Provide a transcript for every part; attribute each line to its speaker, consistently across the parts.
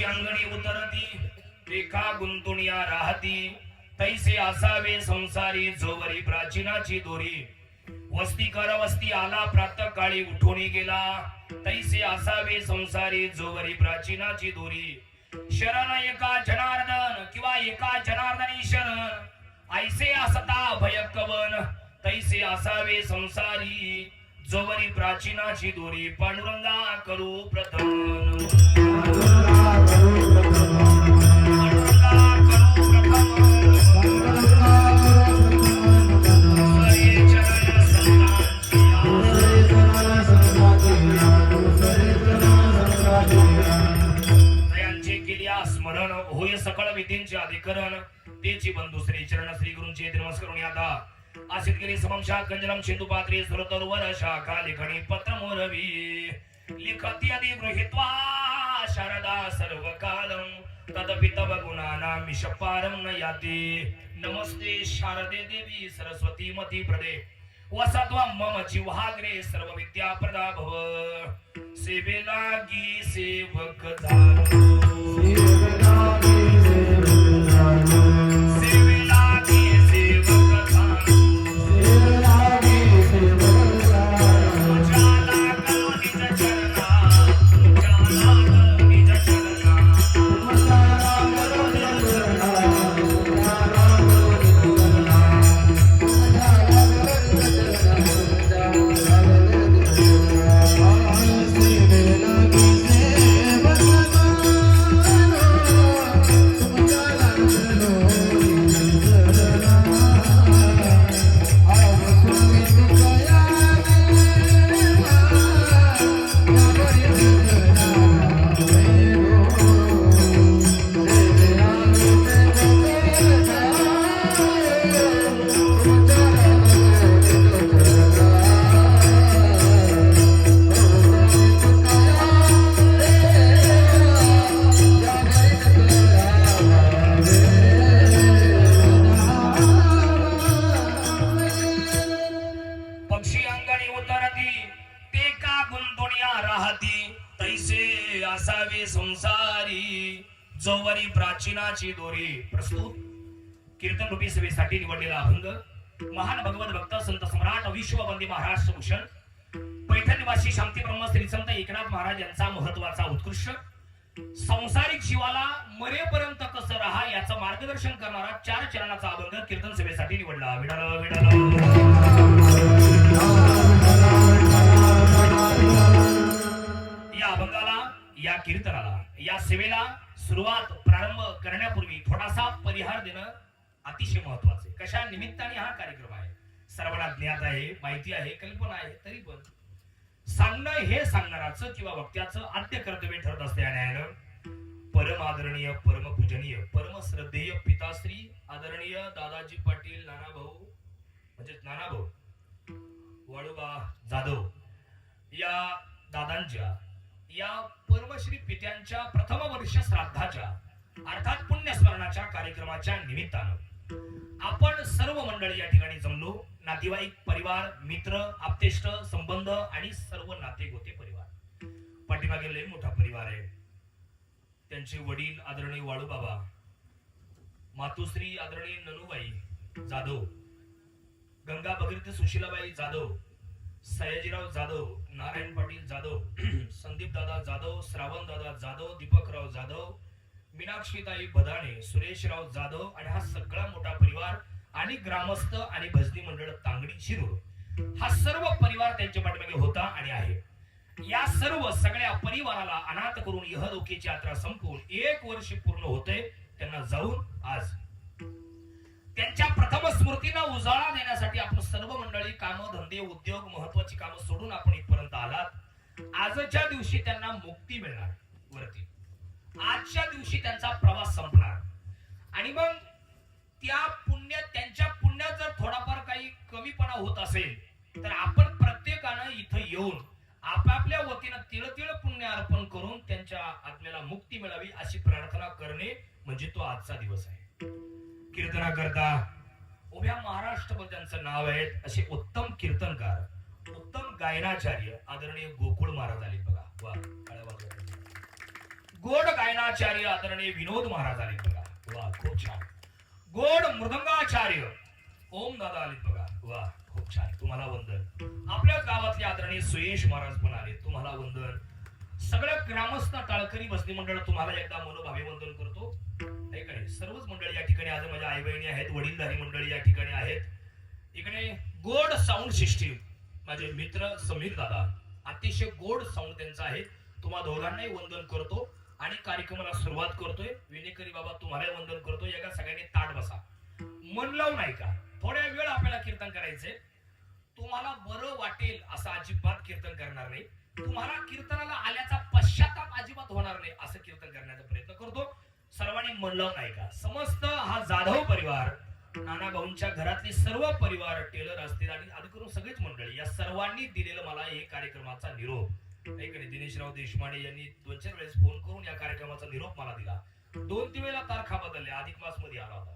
Speaker 1: अंगणी उतरती एका गुंतुनिया राहती तैसे असावे संसारी जोवरी प्राचीनाची दोरी वस्ती कर वस्ती आला प्रातः काळी उठून गेला तैसे असावे संसारी जोवरी प्राचीनाची दोरी शरण एका जनार्दन किंवा एका जनार्दनी शरण ऐसे असता भय कवन तैसे असावे संसारी जोवरी प्राचीनाची दोरी पांडुरंगा करू प्रथम स्मरण होय सकळ विधींचे अधिकरण तेची बंधू श्री चरण श्री गुरूंचे नमस्कार आता आसितगिरी सममशा कंजलम सिंधु पात्रे सुरतरुवर शाखा लिखणी पत्र मोरवी लिखती आदि गृहीत्वा शारदा सर्व कालम तदपि तव गुणानां मिषपारं न याति नमस्ते शारदे देवी सरस्वती मती प्रदे वसत्वा मम जिव्हाग्रे सर्व विद्या प्रदा भव सेवेलागी सेवक झालो जोवरी प्राचीनाची दोरी प्रस्तुत कीर्तन रूपी सभेसाठी निवडलेला अभंग महान भगवत भक्त संत सम्राट विश्ववंदी महाराष्ट्र भूषण पैठण निवासी शांती ब्रह्म श्री संत एकनाथ महाराज यांचा महत्वाचा उत्कृष्ट संसारिक जीवाला मरेपर्यंत कसं राहा याचं मार्गदर्शन करणारा 4 चरणाचा अभंग कीर्तन सभेसाठी निवडला विडाला या अभंगाला या कीर्तनाला या सेवेला सुरुवात प्रारंभ करण्यापूर्वी थोडासा परिहार देणं अतिशय महत्वाचे कशा निमित्ताने हा कार्यक्रम आहे सर्वांना ज्ञात आहे माहिती आहे कल्पना आहे तरी पण सांगणं हे सांगणाराचं किंवा वक्त्याचं आद्य कर्तव्य ठरत असल्यानं परम आदरणीय परम पूजनीय परम श्रद्धेय पिताश्री आदरणीय दादाजी पाटील नानाभाऊ म्हणजे नानाभाऊ वाळूबा जाधव या दादांच्या या परमश्री पित्यांच्या प्रथम वर्ष श्राद्धाच्या अर्थात पुण्यस्मरणाच्या कार्यक्रमाच्या निमित्तानं आपण सर्व मंडळी या ठिकाणी जमलो नातेवाईक परिवार मित्र आप्तेष्ट संबंध आणि सर्व नाते गोते परिवार पाठीमागे लय मोठा परिवार आहे त्यांचे वडील आदरणीय वाळूबाबा मातुश्री आदरणीय ननुबाई जाधव गंगा भगीरथ सुशीलाबाई जाधव सयाजीराव जाधव नारायण पाटील जाधव संदीप दादा जाधव श्रावण दादा जाधव दीपकराव जाधव मीनाक्षीताई बदाणे सुरेशराव जाधव आणि हा सगळा मोठा परिवार आणि ग्रामस्थ आणि भजनी मंडळ तांगडी शिरूर हा सर्व परिवार त्यांच्या पाठीमागे होता आणि आहे या सर्व सगळ्या परिवाराला अनाथ करून इहलोकीची यात्रा संपून 1 वर्ष पूर्ण होते त्यांना जाऊन आज त्यांच्या प्रथम स्मृतींना उजाळा देण्यासाठी आपण सर्व मंडळी कामं धंदे उद्योग महत्वाची कामं सोडून आपण इथपर्यंत आलात आजच्या दिवशी त्यांना मुक्ती मिळणार वरती आजच्या दिवशी त्यांचा प्रवास संपणार आणि मग त्यांच्या पुण्यात जर थोडाफार काही कमीपणा होत असेल तर आपण प्रत्येकानं इथं येऊन आपापल्या वतीनं तिळतिळ पुण्य अर्पण करून त्यांच्या आत्म्याला मुक्ती मिळावी अशी प्रार्थना करणे म्हणजे तो आजचा दिवस आहे कीर्तना करता उभ्या महाराष्ट्रभर त्यांचं नाव आहे असे उत्तम कीर्तनकार उत्तम गायनाचार्य आदरणीय गोकुळ महाराज आले बघा वा गोड गायनाचार्य आदरणीय विनोद महाराज आले बघा. वा खूप छान. गोड मृदंगाचार्य ओम दादा आले बघा. वा खूप छान. तुम्हाला वंदन. आपल्या गावातले आदरणीय सुयेश महाराज पण आले. तुम्हाला वंदन. सगळ्या ग्रामस्थ टाळकरी बसली मंडळ तुम्हाला एकदा मनोभावे वंदन करतो. इकडे सर्वच मंडळी या ठिकाणी आज माझ्या आई बहिणी आहेत, वडीलधारी मंडळी या ठिकाणी आहेत. इकडे गोड साऊंड सिस्टीम माझे मित्र समीर दादा, अतिशय गोड साऊंड त्यांचा आहे. तुम्हा दोघांनाही वंदन करतो आणि कार्यक्रमाला सुरुवात करतोय. विनेकरी बाबा तुम्हाला वंदन करतो. एका सगळ्यांनी ताट बसा. मन लावून नाही का, थोड्या वेळ आपल्याला कीर्तन करायचंय. तुम्हाला बरं वाटेल असं अजिबात कीर्तन करणार नाही. तुम्हाला कीर्तनाला आल्याचा पश्चाताप अजिबात होणार नाही असं कीर्तन करण्याचा प्रयत्न करतो. सर्वांनी मन लावून नाही का. समस्त हा जाधव परिवार, नाना भाऊंच्या घरातले सर्व परिवार, टेलर असतील आणि अधिकरून सगळेच मंडळी, या सर्वांनी दिलेलं मला हे कार्यक्रमाचा निरोप. दिनेशराव देशमाने यांनी 2-4 वेळेस फोन करून या कार्यक्रमाचा निरोप मला दिला. 2-3 वेळेला तारखा बदलल्या. अधिक मास मध्ये आला होता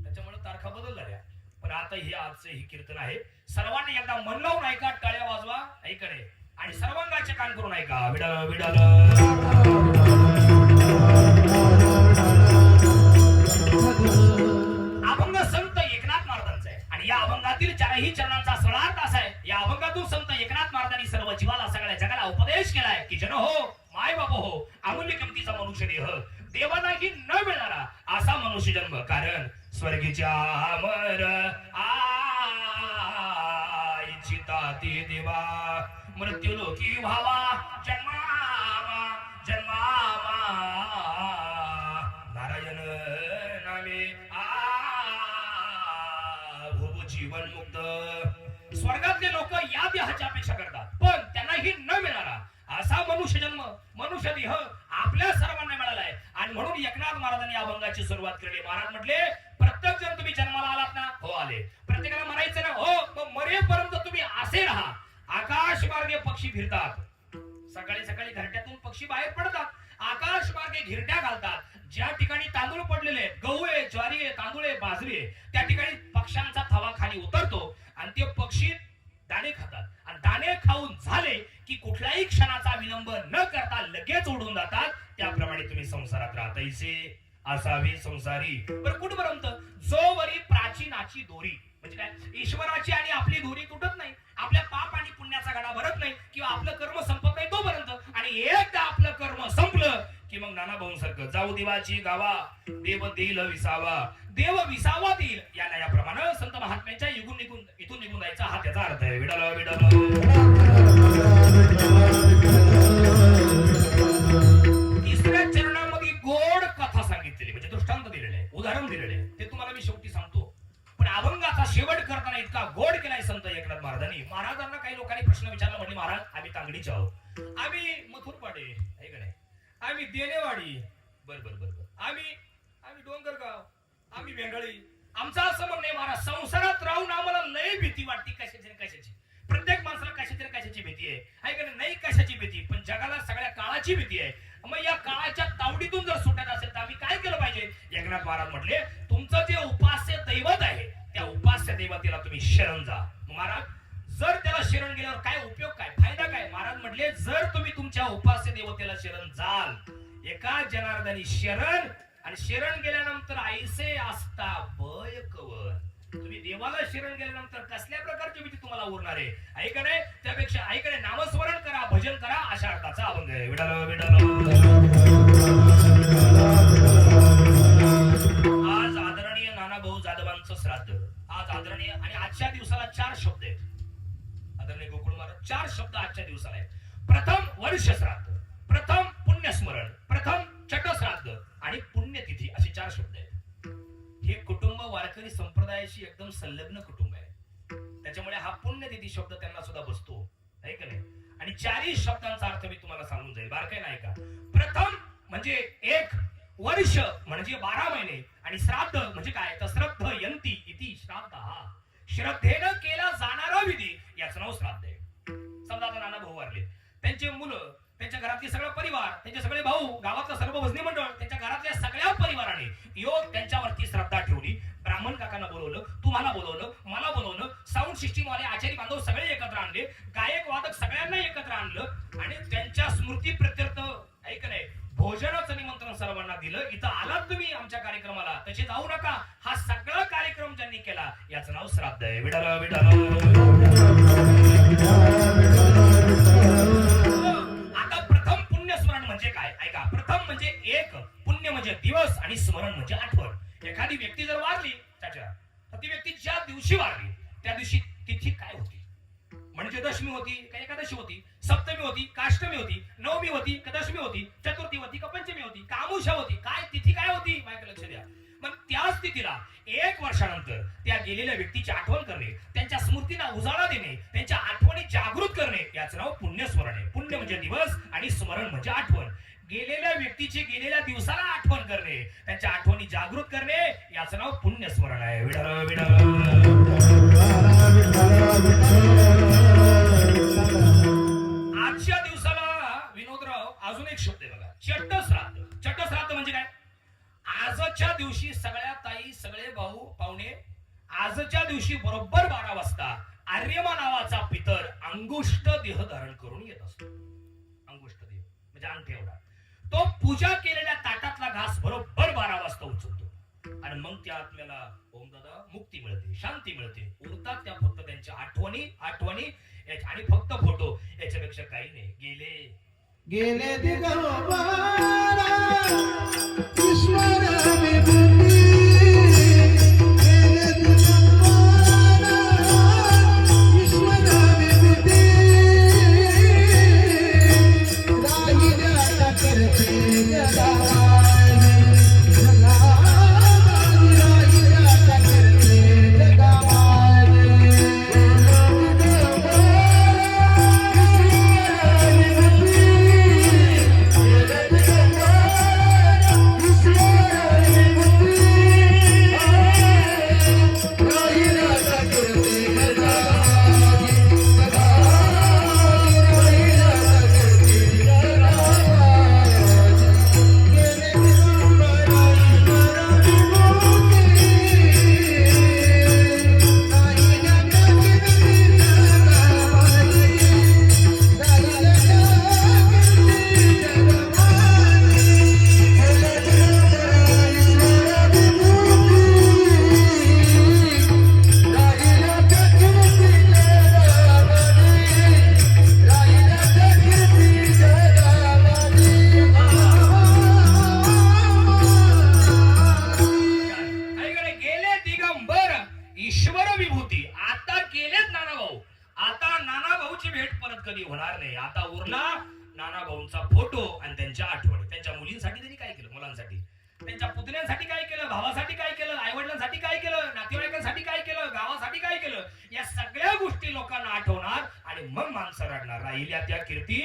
Speaker 1: त्याच्यामुळे तारखा बदलल्या. पण आता हे आजचं हे कीर्तन आहे. सर्वांनी एकदा मन लावून ऐका, टाळ्या वाजवा ऐकणे आणि सर्वांगाचे कान करून ऐका. विडाल विडाल अभंग संत एकनाथ महाराजांचा आहे आणि या अभंगातील 4ही चरणांचा सरळार्थ असा आहे. या अभंगातून संत एकनाथ महाराजांनी सर्व जीवाला, सगळ्या जगाला उपदेश केलाय की जन हो, माय बाप हो, अमूल्य किमतीचा मनुष्य देह देवालाही न मिळणारा असा मनुष्य जन्म. कारण स्वर्गीच्या अमर इच्छिता ते देवा, मृत्यू लोकी व्हावा जन्मामा जन्मामा, नारायण नामे भोग जीवन मुक्त. स्वर्गातले लोक या देहाची अपेक्षा करतात पण त्यांनाही न मिळणारा असा मनुष्य जन्म, मनुष्य देह आपल्या सर्वांना मिळालाय. आणि म्हणून एकनाथ महाराजांनी अभंगाची सुरुवात केली. महाराज म्हटले प्रत्येक जण तुम्ही जन्माला आलात ना, हो आले. प्रत्येकाला म्हणायचं ना, हो मग मरेपर्यंत तुम्ही असे राहा. आकाश मार्गे पक्षी फिरतात. सकाळी सकाळी घरट्यातून पक्षी बाहेर पडतात, आकाश मार्गे घिरट्या घालतात. ज्या ठिकाणी तांदूळ पडलेले, गहू आहे, ज्वारी आहे, तांदूळ आहे, बाजरी आहे, त्या ठिकाणी पक्ष्यांचा थवा खाली उतरतो आणि ते पक्षी दाणे खातात. आणि दाणे खाऊन झाले की कुठल्याही क्षणाचा विलंब न करता लगेच उडून जातात. त्याप्रमाणे तुम्ही संसारात राहता. इसे असावी संसारी. बरं कुठपर्यंत? जोवरी प्राचीनाची दोरी. म्हणजे काय? ईश्वराची आणि आपली दोरी तुटत नाही, आपल्या पाप आणि पुण्याचा गडा भरत नाही किंवा आपलं कर्म संपत नाही तोपर्यंत. आणि एकदा आपलं कर्म संपलं की मग नाना भाऊंसारखं जाऊ देवाची गावा, देव देईल विसावा, देव विसावा देईल. याप्रमाणे संत महात्म्यांच्या इथून निघून जायचा हा त्याचा अर्थ आहे. विडाला विडाला तिसऱ्या चरणामध्ये गोड कथा सांगितलेली, म्हणजे दृष्टांत दिलेले आहे, उदाहरण दिलेले आहे. ते तुम्हाला मी शेवटी सांगतो. पण अभंगाचा शेवट करताना इतका गोड केलाय संत एकनाथ महाराजांनी. महाराजांना काही लोकांनी प्रश्न विचारला, म्हणजे महाराज आम्ही तांगडीचे आहोत, आम्ही मथुरपाडे आहे का नाही, आम्ही देनेवाडी, बर बर बर बर, आम्ही डोंगरगाव, आम्ही वेंगळी. आमचं असं म्हणणं आहे महाराज, संसारात राहून आम्हाला लय भीती वाटते कशाची ना कशाची. प्रत्येक माणसाला कशाची ना कशाची भीती आहे का नाही? कशाची भीती, पण जगाला सगळ्या काळाची भीती आहे. मग या काळाच्या तावडीतून जर सुटायचं असेल तर आम्ही काय केलं पाहिजे? एकनाथ महाराज म्हटले तुमचं जे उपास्य दैवत आहे त्या उपास्य दैवतेला तुम्ही शरण जा. महाराज जर त्याला शरण गेल्यावर काय उपयोग, काय फायदा काय? महाराज म्हटले जर तुम्ही तुमच्या उपास्य देवतेला शरण जाल, एका जनार्दनी शरण, आणि शरण गेल्यानंतर ऐसे असता बय कवन. तुम्ही देवाला शरण गेल्यानंतर कसल्या प्रकारची भीती तुम्हाला उरणार आहे? ऐकणे त्यापेक्षा ऐकणे नामस्मरण करा, भजन करा, अशा अर्थाचा अभंग आहे. विडालो विडालो. आज आदरणीय नाना भाऊ जाधवांचं श्राद्ध. आज आदरणीय आणि आजच्या दिवसाला 4 शब्द आहेत. आदरणीय गोकुळ महाराज 4 शब्द आजच्या दिवसाला आहेत. प्रथम वर्ष श्राद्ध, प्रथम पुण्यस्मरण, प्रथम चटश्राद्ध आणि पुण्यतिथी, असे 4 शब्द आहेत. हे कुटुंब वारकरी संप्रदायाशी एकदम संलग्न कुटुंब आहे. त्याच्यामुळे हा पुण्यतिथी शब्द त्यांना सुद्धा बसतो, आहे का नाही? आणि 4ही शब्दांचा अर्थ मी तुम्हाला सांगून जाईल, बारकाई नाही का? प्रथम म्हणजे 1 वर्ष म्हणजे 12 महिने, आणि श्राद्ध म्हणजे काय? तर श्रद्ध यंती इति श्राद्ध. हा श्रद्धेनं केला जाणारा विधी, याचं नाव श्राद्ध आहे. समजा आता नाना भाऊ वारले, त्यांचे मुलं, त्यांच्या घरातले सगळं परिवार, त्यांचे सगळे भाऊ, गावातलं सर्व भजनी मंडळ, त्यांच्या घरातल्या सगळ्या परिवाराने योग त्यांच्यावरती श्रद्धा ठेवली. ब्राह्मण काकांना बोलवलं, तुम्हाला बोलवलं, मला बोलवलं, साऊंड सिस्टीम वाले आचारी बांधव सगळे एकत्र आणले, गायक वादक सगळ्यांना एकत्र आणलं आणि त्यांच्या स्मृती प्रत्यर्थ ऐक नाही सर्वांना दिलं. इथं आलात तुम्ही आमच्या कार्यक्रमाला, तसे जाऊ नका. हा सगळा कार्यक्रम ज्यांनी केला याचं नाव श्राद्ध आहे. विठ्ठल विठ्ठल. आता प्रथम पुण्यस्मरण म्हणजे काय ऐका. प्रथम म्हणजे एक, पुण्य म्हणजे दिवस आणि स्मरण म्हणजे आठवण. एखादी व्यक्ती जर वारली त्याच्या, तर ती व्यक्ती ज्या दिवशी वारली त्या दिवशी तिथी काय होती, म्हणजे दशमी होती का एकादशी होती, सप्तमी होती का अष्टमी होती, नवमी होती का दशमी होती, चतुर्थी होती का पंचमी होती का अमावस्या होती, काय तिथी काय होती, माझ्या लक्ष द्या. मग त्याच तिथीला 1 वर्षानंतर त्या गेलेल्या व्यक्तीची आठवण करणे, त्यांच्या स्मृतीला उजाळा देणे, त्यांच्या आठवणी जागृत करणे याचं नाव पुण्यस्मरण आहे. पुण्य म्हणजे दिवस आणि स्मरण म्हणजे आठवण. गेलेल्या व्यक्तीची गेलेल्या दिवसाला आठवण करणे, त्यांच्या आठवणी जागृत करणे याचं नाव पुण्यस्मरण आहे. विठ्ठल विठ्ठल. आजच्या दिवसाला विनोदराव अजून एक शब्द आहे बघा, चट्टश्राद्ध. चट्टश्राद्ध म्हणजे काय. आजच्या दिवशी सगळ्या ताई, सगळे भाऊ पाहुणे, आजच्या दिवशी बरोबर 12 वाजता आर्यमा नावाचा पितर अंगुष्ठ देह धारण करून येत असतो. अंगुष्ठ देह म्हणजे अंगठी एवढा. तो पूजा केलेल्या ताटातला घास बरोबर 12 वाजता उचलतो आणि मग त्या आत्म्याला ओम दादा मुक्ती मिळते, शांती मिळते. उरतात त्या फक्त त्यांच्या आठवणी आठवणी आणि फक्त फोटो, याच्यापेक्षा काही नाही. गेले
Speaker 2: दिगंबरा ईश्वर
Speaker 1: त्यांच्या पुतण्यांसाठी काय केलं, भावासाठी काय केलं, आई वडिलांसाठी काय केलं, नातेवाईकांसाठी काय केलं, गावासाठी काय केलं, या सगळ्या गोष्टी लोकांना आठवणार आणि मग माणसं रडणार. राहिल्या त्या कीर्ती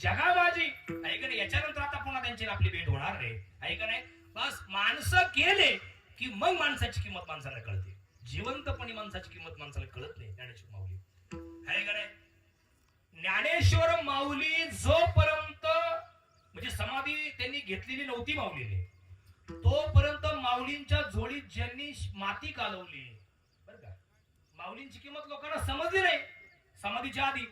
Speaker 1: जगा माझी. ऐक नाही, याच्यानंतर आता पुन्हा त्यांची आपली भेट होणार नाही. ऐक नाही, बस माणसं गेले की मग माणसाची किंमत माणसाला कळते. जिवंतपणी माणसाची किंमत माणसाला कळत नाही. ज्ञानेश्वर माऊली ऐक नाही, ज्ञानेश्वर माऊली जोपर्यंत म्हणजे समाधी त्यांनी घेतलेली नव्हती माऊलीने, तोपर्यंत माऊलींच्या झोळीत ज्यांनी माती कालवली बर का, माऊलींची किंमत लोकांना समजली नाही. समाधीच्या आधी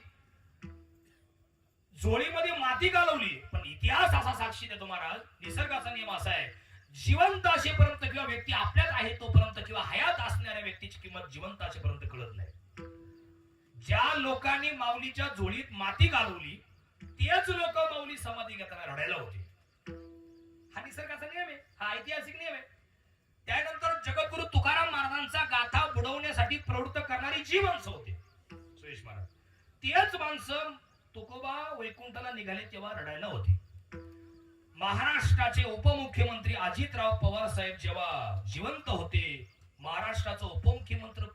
Speaker 1: झोळीमध्ये माती कालवली, पण इतिहास असा साक्षी देतो महाराज, निसर्गाचा नियम असा आहे, जिवंत असेपर्यंत किंवा व्यक्ती आपल्यात आहे तोपर्यंत किंवा हयात असणाऱ्या व्यक्तीची किंमत जिवंत असेपर्यंत कळत नाही. ज्या लोकांनी माऊलीच्या झोळीत माती घालवली तेच लोक माऊली समाधी घेताना रडायला होते. हा निसर्गाचा नियम आहे, हा ऐतिहासिक नियम आहे. त्यानंतर जगद्गुरु तुकाराम महाराजांचा गाथा बुडवण्यासाठी प्रवृत्त करणारी जी माणसं होते सुरेश महाराज, तेच माणसं तुकोबा वैकुंठाला निघाले तेव्हा रडायला होते. महाराष्ट्राचे उपमुख्यमंत्री अजितराव पवार साहेब जेव्हा जिवंत होते, महाराष्ट्राचं उपमुख्यमंत्री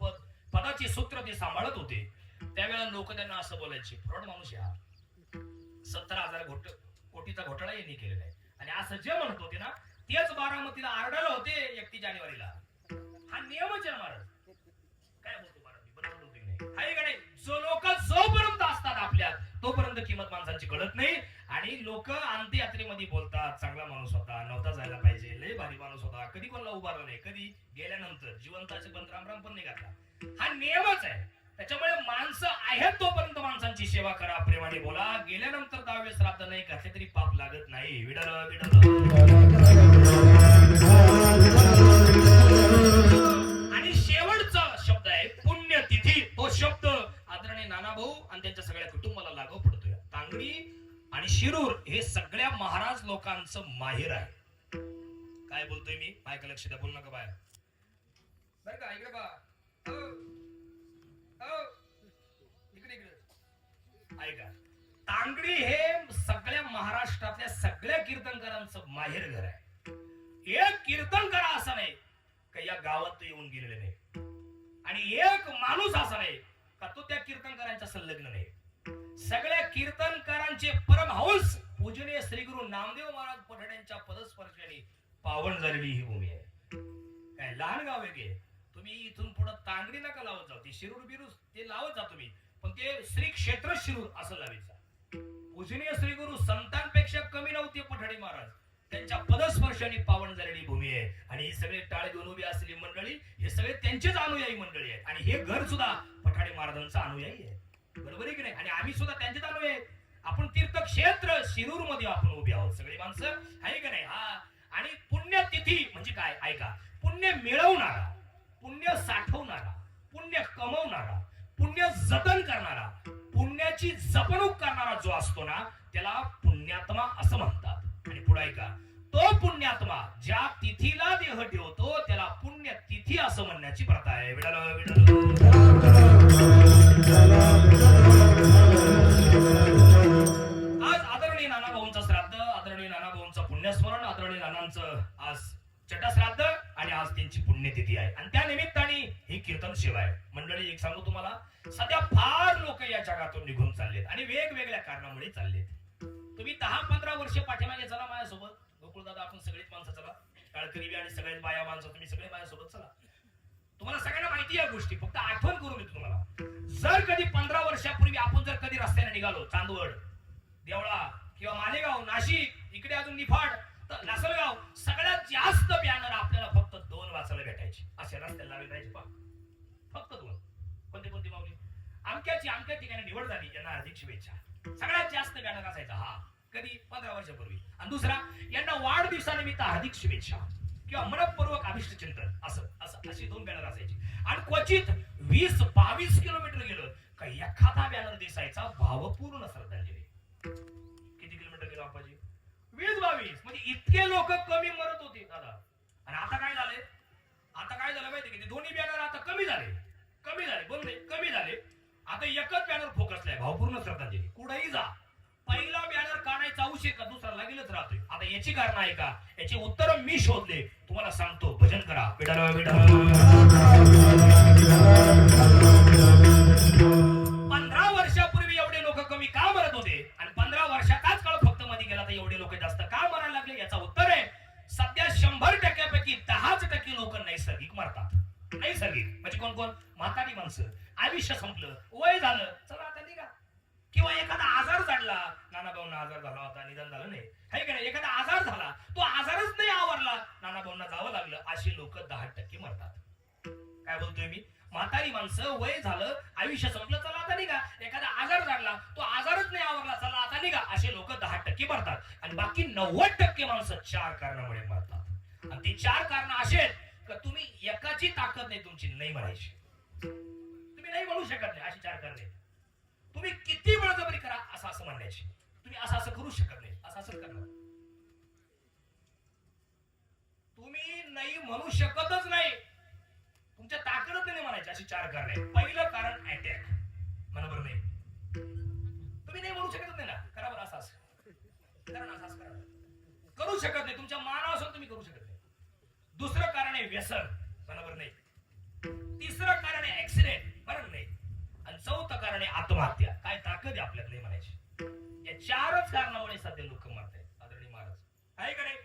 Speaker 1: पदाचे सूत्र ते सांभाळत होते, त्यावेळेला लोक त्यांना असं बोलायचे, फ्रॉड माणूस या 17,000 कोटीचा घोटाळा यांनी केलेला आहे. आणि असं जे म्हणत होते ना तेच बारामतीला आरडायला होते 31 जानेवारीला. हा नियमच आहे महाराज. काय बोलतो महाराज, बरोबर होते नाही हाय का नाही. जो लोक जोपर्यंत असतात आपल्यात तोपर्यंत किंमत माणसांची कळत नाही. आणि लोक अंत्ययात्रेमध्ये बोलतात, चांगला माणूस होता, नव्हता जायला पाहिजे, लय भारी माणूस होता, कधी कोणाला उभारला नाही, कधी गेल्यानंतर जिवंताचे पण राम पण नाही घातला. हा नियमच आहे. त्याच्यामुळे माणसं आहेत तोपर्यंत माणसांची सेवा करा, प्रेमाने बोला. गेल्यानंतर 10 श्राद्ध नाही घातले तरी पाप लागत नाही. विडल विडल शिरूर हे सगळ्या महाराज लोकांचं माहेर आहे. काय बोलतोय मी? बायका लक्ष द्या, बोल नका बाय बर का. इकडे बा, इकडे इकडे ऐका. तांगडी हे सगळ्या महाराष्ट्रातल्या सगळ्या कीर्तनकारांचं माहेर घर आहे. एक कीर्तनकार असा नाही का या गावात येऊन गेलेले नाही, आणि एक माणूस असा नाही का तो त्या कीर्तनकारांच्या संलग्न नाही. सगळ्या कीर्तनकारांचे परमहंस पूजनीय श्री गुरु नामदेव महाराज पठाड्यांच्या पदस्पर्शाने पावन झालेली ही भूमी आहे. काय लहान गाव आहे? तुम्ही इथून पुढे तांगडी नका लावत जाऊ, ते शिरूर बिरूर ते लावत जा तुम्ही, पण ते श्री क्षेत्र शिरूर असं लावायचं. पूजनीय श्री गुरु संतांपेक्षा कमी नव्हते पठाडे महाराज, त्यांच्या पदस्पर्शाने पावन झालेली भूमी आहे. आणि ही सगळे टाळे घेऊन उभी असलेली मंडळी हे सगळे त्यांचेच अनुयायी मंडळी आहेत. आणि हे घर सुद्धा पठाडे महाराजांचं अनुयायी आहे. बरोबर आहे की नाही? आणि आम्ही सुद्धा त्यांचेच अनुयायी आहेत. आपण तीर्थक्षेत्र शिरूर मध्ये आपण उभे आहोत सगळी माणसं, आहे की नाही? हा. आणि पुण्यतिथी म्हणजे काय? ऐका. पुण्य मिळवणारा, पुण्य साठवणारा, पुण्य कमवणारा, पुण्य जतन करणारा, पुण्याची जपणूक करणारा जो असतो ना त्याला पुण्यात्मा असं म्हणतात. आणि पुढे ऐका, तो पुण्यात्मा ज्या तिथीला देह ठेवतो त्याला पुण्यतिथी असं म्हणण्याची प्रथा आहे. आज आदरणीय नाना भाऊंचं श्राद्ध, आदरणीय नाना भाऊंचं पुण्यस्मरण, आदरणीय नानांचं आज चटश्राद्ध आणि आज त्यांची पुण्यतिथी आहे. आणि त्या निमित्ताने ही कीर्तन सेवा आहे. मंडळी एक सांगू तुम्हाला, सध्या फार लोक या जगातून निघून चाललेत आणि वेगवेगळ्या कारणामुळे चाललेत. तुम्ही 10-15 वर्ष पाठीमागे चला माझ्यासोबत. गोकुळदादा आपण सगळीच माणसं चला, टाळकरी आणि सगळेच बाया माणसं तुम्ही सगळे माझ्यासोबत चला. तुम्हाला सगळ्यांना माहिती आहे गोष्टी, फक्त आठवण करून देतो तुम्हाला. जर कधी 15 वर्षापूर्वी आपण जर कधी रस्त्याने निघालो, चांदवड, देवळा किंवा मालेगाव, नाशिक, इकडे अजून निफाड, तर लासलगाव, सगळ्यात जास्त बॅनर आपल्याला फक्त 2 वाचायला भेटायचे. अशा रस्त्याला लावले जायचे पहा, फक्त 2. कोणते कोणते माऊली? अमक्या ठिकाणी निवड झाली, यांना हार्दिक शुभेच्छा. सगळ्यात जास्त बॅनर असायचा. हा कधी 15 वर्षापूर्वी. आणि दुसरा, यांना वाढदिवसानिमित्त हार्दिक शुभेच्छा किंवा मनपूर्वक अभिष्ट चिंतन, असं असं अशी 2 बॅनर असायचे. आणि क्वचित 20-22 किलोमीटर गेलं का एखादा बॅनर दिसायचा भावपूर्ण श्रद्धांजली. किती किलोमीटर गेलो आपाजी? 20-22. म्हणजे इतके लोक कमी मरत होते दादा. आणि आता काय झाले? आता काय झालं माहिती की ते दोन्ही बॅनर आता कमी झाले बोलले कमी झाले. आता एकच बॅनर फोकसलाय, भावपूर्ण श्रद्धांजली. कुठेही जा, पहिला बॅनर काढायचा औषध का दुसरा लागेलच राहतोय. आता याची कारण आहे का? याची उत्तर मी शोधले, तुम्हाला सांगतो. भजन करा. 15 वर्षापूर्वी एवढे लोक कमी का मरत होते आणि 15 वर्षाचाच काळ फक्त मध्ये गेला तर एवढे लोक जास्त का मरायला लागले? याचा उत्तर आहे, सध्या 100% 10% लोक नैसर्गिक मरतात. नैसर्गिक म्हणजे कोण कोण? म्हातारी माणसं, आयुष्य संपलं, वय झालं, चला आता निघा. किंवा एखादा आजार झाला, नाना भाऊंना आजार झाला होता, निधन झालं नाही, है का नाही? एखादा आजार झाला, तो आजारच नाही आवरला, नाना भाऊंना जावं लागलं, अशी लोक 10% मरतात. काय बोलतोय मी? म्हातारी माणसं, वय झालं, आयुष्य संपलं, चला आता निघा. एखादा आजार झाला, तो आजारच नाही आवरला, चला आता निघा, असे लोक 10% मरतात. आणि बाकी 90% माणसं 4 कारणामुळे मरतात. आणि ती 4 कारण असे आहेत का तुम्ही एकाची ताकद नाही तुमची नाही म्हणायची, तुम्ही नाही म्हणू शकत नाही. अशी 4 कारणे. तुम्ही किती बळजबरी करा असं म्हणण्याची, तुम्ही असं करू शकत नाही, असं करणार, तुम्ही नाही म्हणू शकतच नाही, तुमच्या ताकदच नाही म्हणायची. अशी 4 कारणे. पहिलं कारण अटॅक. म्हणा बरं नाही, तुम्ही नाही म्हणू शकत नाही ना, करा बरं असं कारण असं करू शकत नाही, तुमच्या मानावर तुम्ही करू शकत नाही. दुसरं कारण आहे व्यसन. बरोबर नाही. तिसरं कारण आहे ऍक्सिडेंट. बरोबर नाही. आणि चौथं कारण आहे आत्महत्या. काय ताकद आहे आपल्यात नाही म्हणायची. या 4च कारणामुळे सध्या लोक मरतात. आदरणीय महाराज आहे का नाही?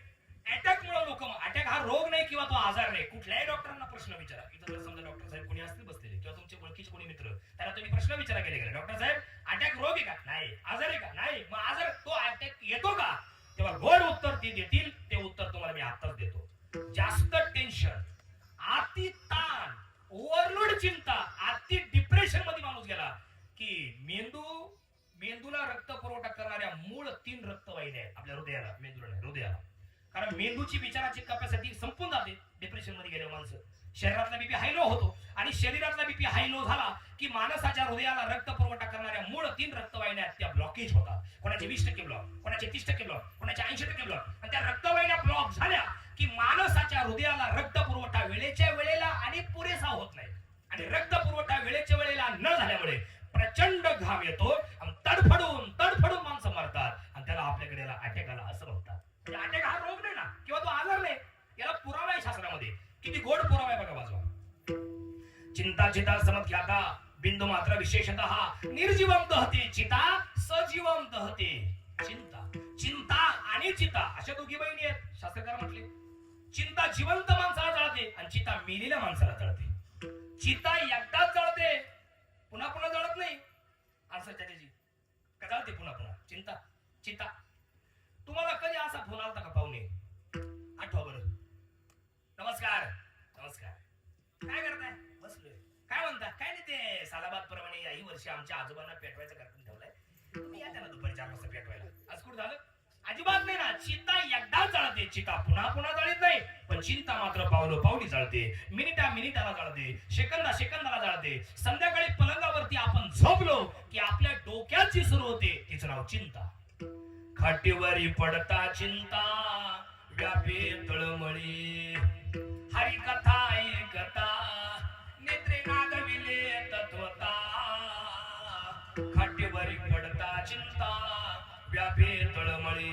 Speaker 1: अटॅक मुळे लोक, अटॅक हा रोग नाही किंवा तो आजार नाही. कुठल्याही डॉक्टरांना प्रश्न विचारा. इथं जर समजा डॉक्टर साहेब कोणी असतील बसलेले किंवा तुमचे ओळखीचे कोणी मित्र, त्याला तुम्ही प्रश्न विचारा गेले, डॉक्टर साहेब अटॅक रोग आहे का? नाही. आजार आहे का? नाही. मग आजार तो अटॅक येतो का? तेव्हा गोड उत्तर ते देतील. ते उत्तर तुम्हाला मी आताच देतो. जास्त टेन्शन, अति ताण, ओव्हरलोड चिंता, अति डिप्रेशन मध्ये माणूस गेला की मेंदूला रक्त पुरवठा करणाऱ्या मूळ 3 रक्तवाहिन्या आहेत आपल्या हृदयाला. मेंदूला नाही, हृदयाला. कारण मेंदूची विचाराची कॅपॅसिटी संपून जाते डिप्रेशन मध्ये गेले माणसं. शरीरातला बीपी हाय लो होतो आणि शरीरातला बीपी हाय लो झाला की माणसाच्या हृदयाला रक्त पुरवठा करणाऱ्या मूळ 3 रक्तवाहिन्या त्या ब्लॉकेज होतात. कोणाचे 20% ब्लॉक, कोणाचे 30% ब्लॉक, कोणाचे 80% ब्लॉक. आणि त्या रक्तवाहिन्या ब्लॉक झाल्या की माणसाच्या हृदयाला रक्त पुरवठा वेळेच्या वेळेला आणि पुरेसा होत नाही. आणि रक्त पुरवठा वेळेच्या वेळेला न झाल्यामुळे प्रचंड घाम येतो आणि तडफडून माणसं मरतात. आणि त्याला आपल्याकडे अटॅक आला असं म्हणतात. अटॅक हा रोग नाही ना किंवा तो आजार नाही, याला पुरावा आहे शास्त्रामध्ये. किती गोड पुरावा आहे बघा बाजूला. चिंता चिता समख्याता बिंदू मात्र विशेषतः निर्जीवम दहते चिता सजीवम दहते. चिंता आणि चिता अशा दोघी बहिणी आहेत. शास्त्रकार म्हटले चिंता जिवंत माणसाला जळते आणि चिता मेलेल्या माणसाला जळते. चिता एकदाच जळते, पुन्हा पुन्हा जळत नाही. असं त्याची का जळते पुन्हा पुन्हा. चिंता तुम्हाला कधी असा फोन आलता का पाहुणे? आठवा बरं. नमस्कार काय करताय? बसलोय. काय म्हणता? काय नाही ते सालाबाद प्रमाणे याही वर्षी आमच्या आजोबांना पेटवायचा कार्यक्रम ठेवलाय. तुम्ही या त्यांना दुपारी 4 वाजता पेटवायला. आज कुठं झालं? अजिबात नाही ना. चिंता एकदा जळते, चिता पुन्हा पुन्हा जळत नाही. पण चिंता मात्र पावली जळते, मिनिटाला जळते, सेकंदाला जळते. संध्याकाळी पलंगावरती आपण झोपलो की आपल्या डोक्यात जी सुरू होते तिचं नाव चिंता. खाटीवरी पडता चिंता व्यापे तळमळी, हरिकथा ऐकता नेत्रे नागविले तत्वता. खाटीवरी पडता चिंता व्यापे तळमळी.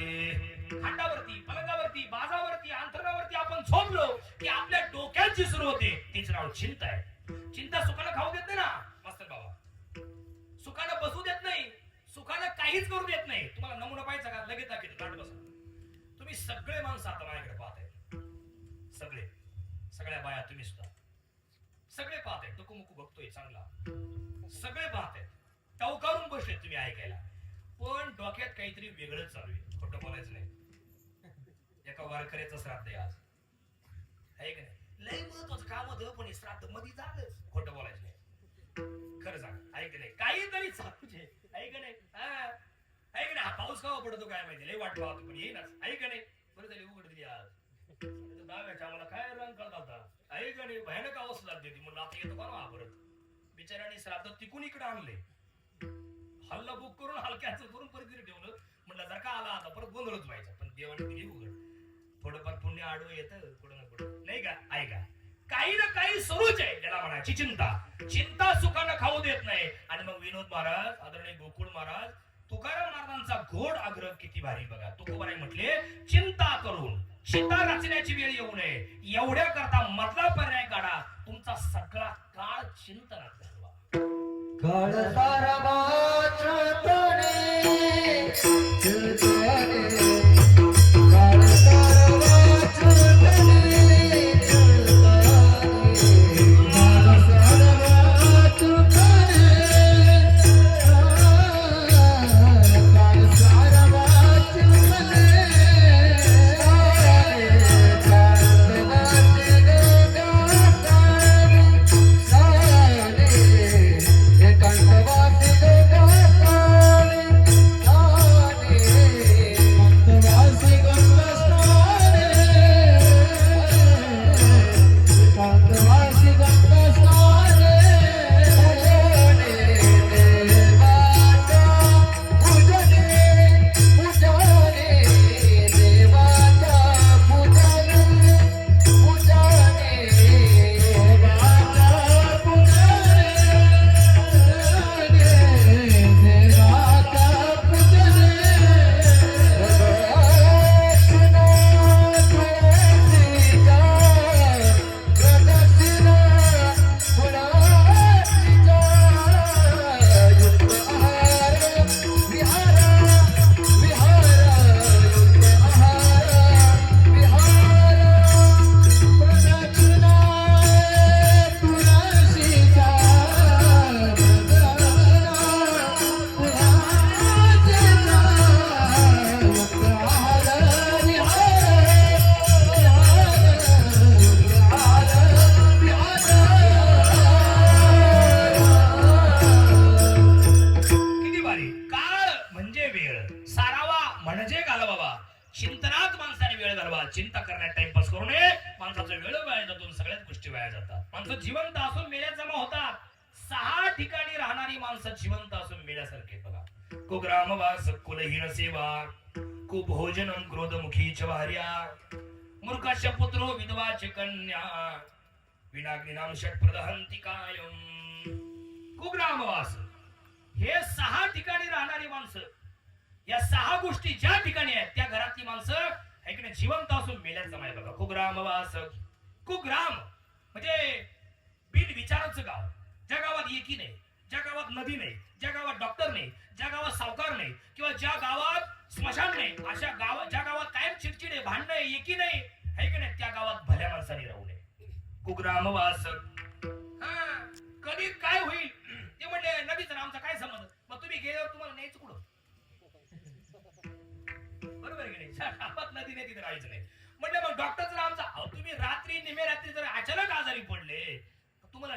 Speaker 1: खाटावरती, पलंगावरती, बाजावरती, अंतरावरती आपण झोपलो की आपल्या डोक्यात जी सुरू होते तिचं नाव चिंता आहे. चिंता सुखानं खाऊ देत नाही ना मास्तर बाबा. सुखानं बसू देत नाही, सुखानं काहीच करू देत नाही. तुम्हाला नमुना पाहिजे का? लगेच दाखवतो, गाठ बसा. तुम्ही सगळे माणसं आता माझ्याकडे पाहताय. सगळ्या बाया तुम्ही सुद्धा सगळे पाहताय. टुकुमुकू बघतोय चांगला. सगळे पाहताय. टवकारून बसले तुम्ही ऐकायला. पण डोक्यात काहीतरी वेगळंच चालू आहे. खोटं बोलायचं नाही. एका वारकऱ्याचं श्राद्ध आहे आज, आहे का नाही? लय महत्वाचं काम होतं पण श्राद्ध मध्ये झालं. खोटं बोलायचं नाही. खरं सांग, आहे का नाही? काहीतरी चालूच आहे, आहे का नाही? आहे का नाही? हा पाऊस केव्हा पडतो काय माहिती. लय वाट पाहतो पण येईनाच, आहे का नाही? बरं झाली उघड दिली आज. दाव्याच्या आम्हाला काय रंग करत होता, आहे का नाही? भयानक अवस्था झाली होती. म्हणलं आता येतो का ना परत. बिचाऱ्याने श्राद्ध तिकून इकडे आणले. हल्ला बुक करून हलक्याचं करून परत ठेवलं. म्हणलं जर का आला आता परत गोंधळच व्हायचा. पण देवाने दिली उघड. थोडंफार पुण्य आडवं येतं कुठं ना कुठं, नाही का? ऐका, काही ना काही सुरूच आहे. त्याला म्हणायची चिंता सुखानं खाऊ देत नाही. आणि मग विनोद महाराज, आदरणीय गोकुळ महाराज, तुकाराम महाराजांचा घोड आग्रह किती भारी बघा. तुकोबाराय म्हटले चिंता करून चिता रचण्याची वेळ येऊ नये एवढ्या करता मधला पर्याय काढा. तुमचा सगळा काळ चिंतनात घालवा.
Speaker 2: काळ सारा वाचतोने
Speaker 3: Thank you.
Speaker 1: करण्यात टाइमपास करू नये. माणसाचा वेळ वाया जातो, सगळ्याच गोष्टी वाया जातात. माणसं जिवंत असून मेल्या जमा होतात. 6 ठिकाणी राहणारी माणसं जिवंत असून मेल्यासारखे बघा. कुग्रामवास कुलहीन सेवा कुभोजनम क्रोधमुखी च भार्या मूर्खास्य पुत्रो विधवाच कन्या विनाग्निनाम षट्प्रदहंती कायम. कुग्रामवास हे 6 ठिकाणी राहणारी माणसं, या 6 गोष्टी ज्या ठिकाणी आहेत त्या घरातली माणसं ऐकणे जिवंत असून मेल्यात जमाय बघा. कुग्रामवास, कुग्राम म्हणजे बिन विचाराचं गाव, ज्या गावात एकी नाही, ज्या गावात नदी नाही, ज्या गावात डॉक्टर नाही, ज्या गावात सावकार नाही, किंवा ज्या गावात स्मशान नाही, अशा गावात, ज्या गावात कायम चिडचिडे भांडण एकी नाही, है की नाही, त्या गावात भल्या माणसाने राहू नये. कुग्रामवास. कधी काय होईल ते म्हणले नदीचा आमचा काय संबंध, मग तुम्ही गेल्यावर तुम्हाला न्यायचं कुठं? बरोबर आहे की नाही? ज्या गावात नदी नाही तिथे राहायचं नाही. म्हणले मग डॉक्टरचा आमचा, अहो तुम्ही रात्री निमे रात्री जर अचानक आजारी पडले तुम्हाला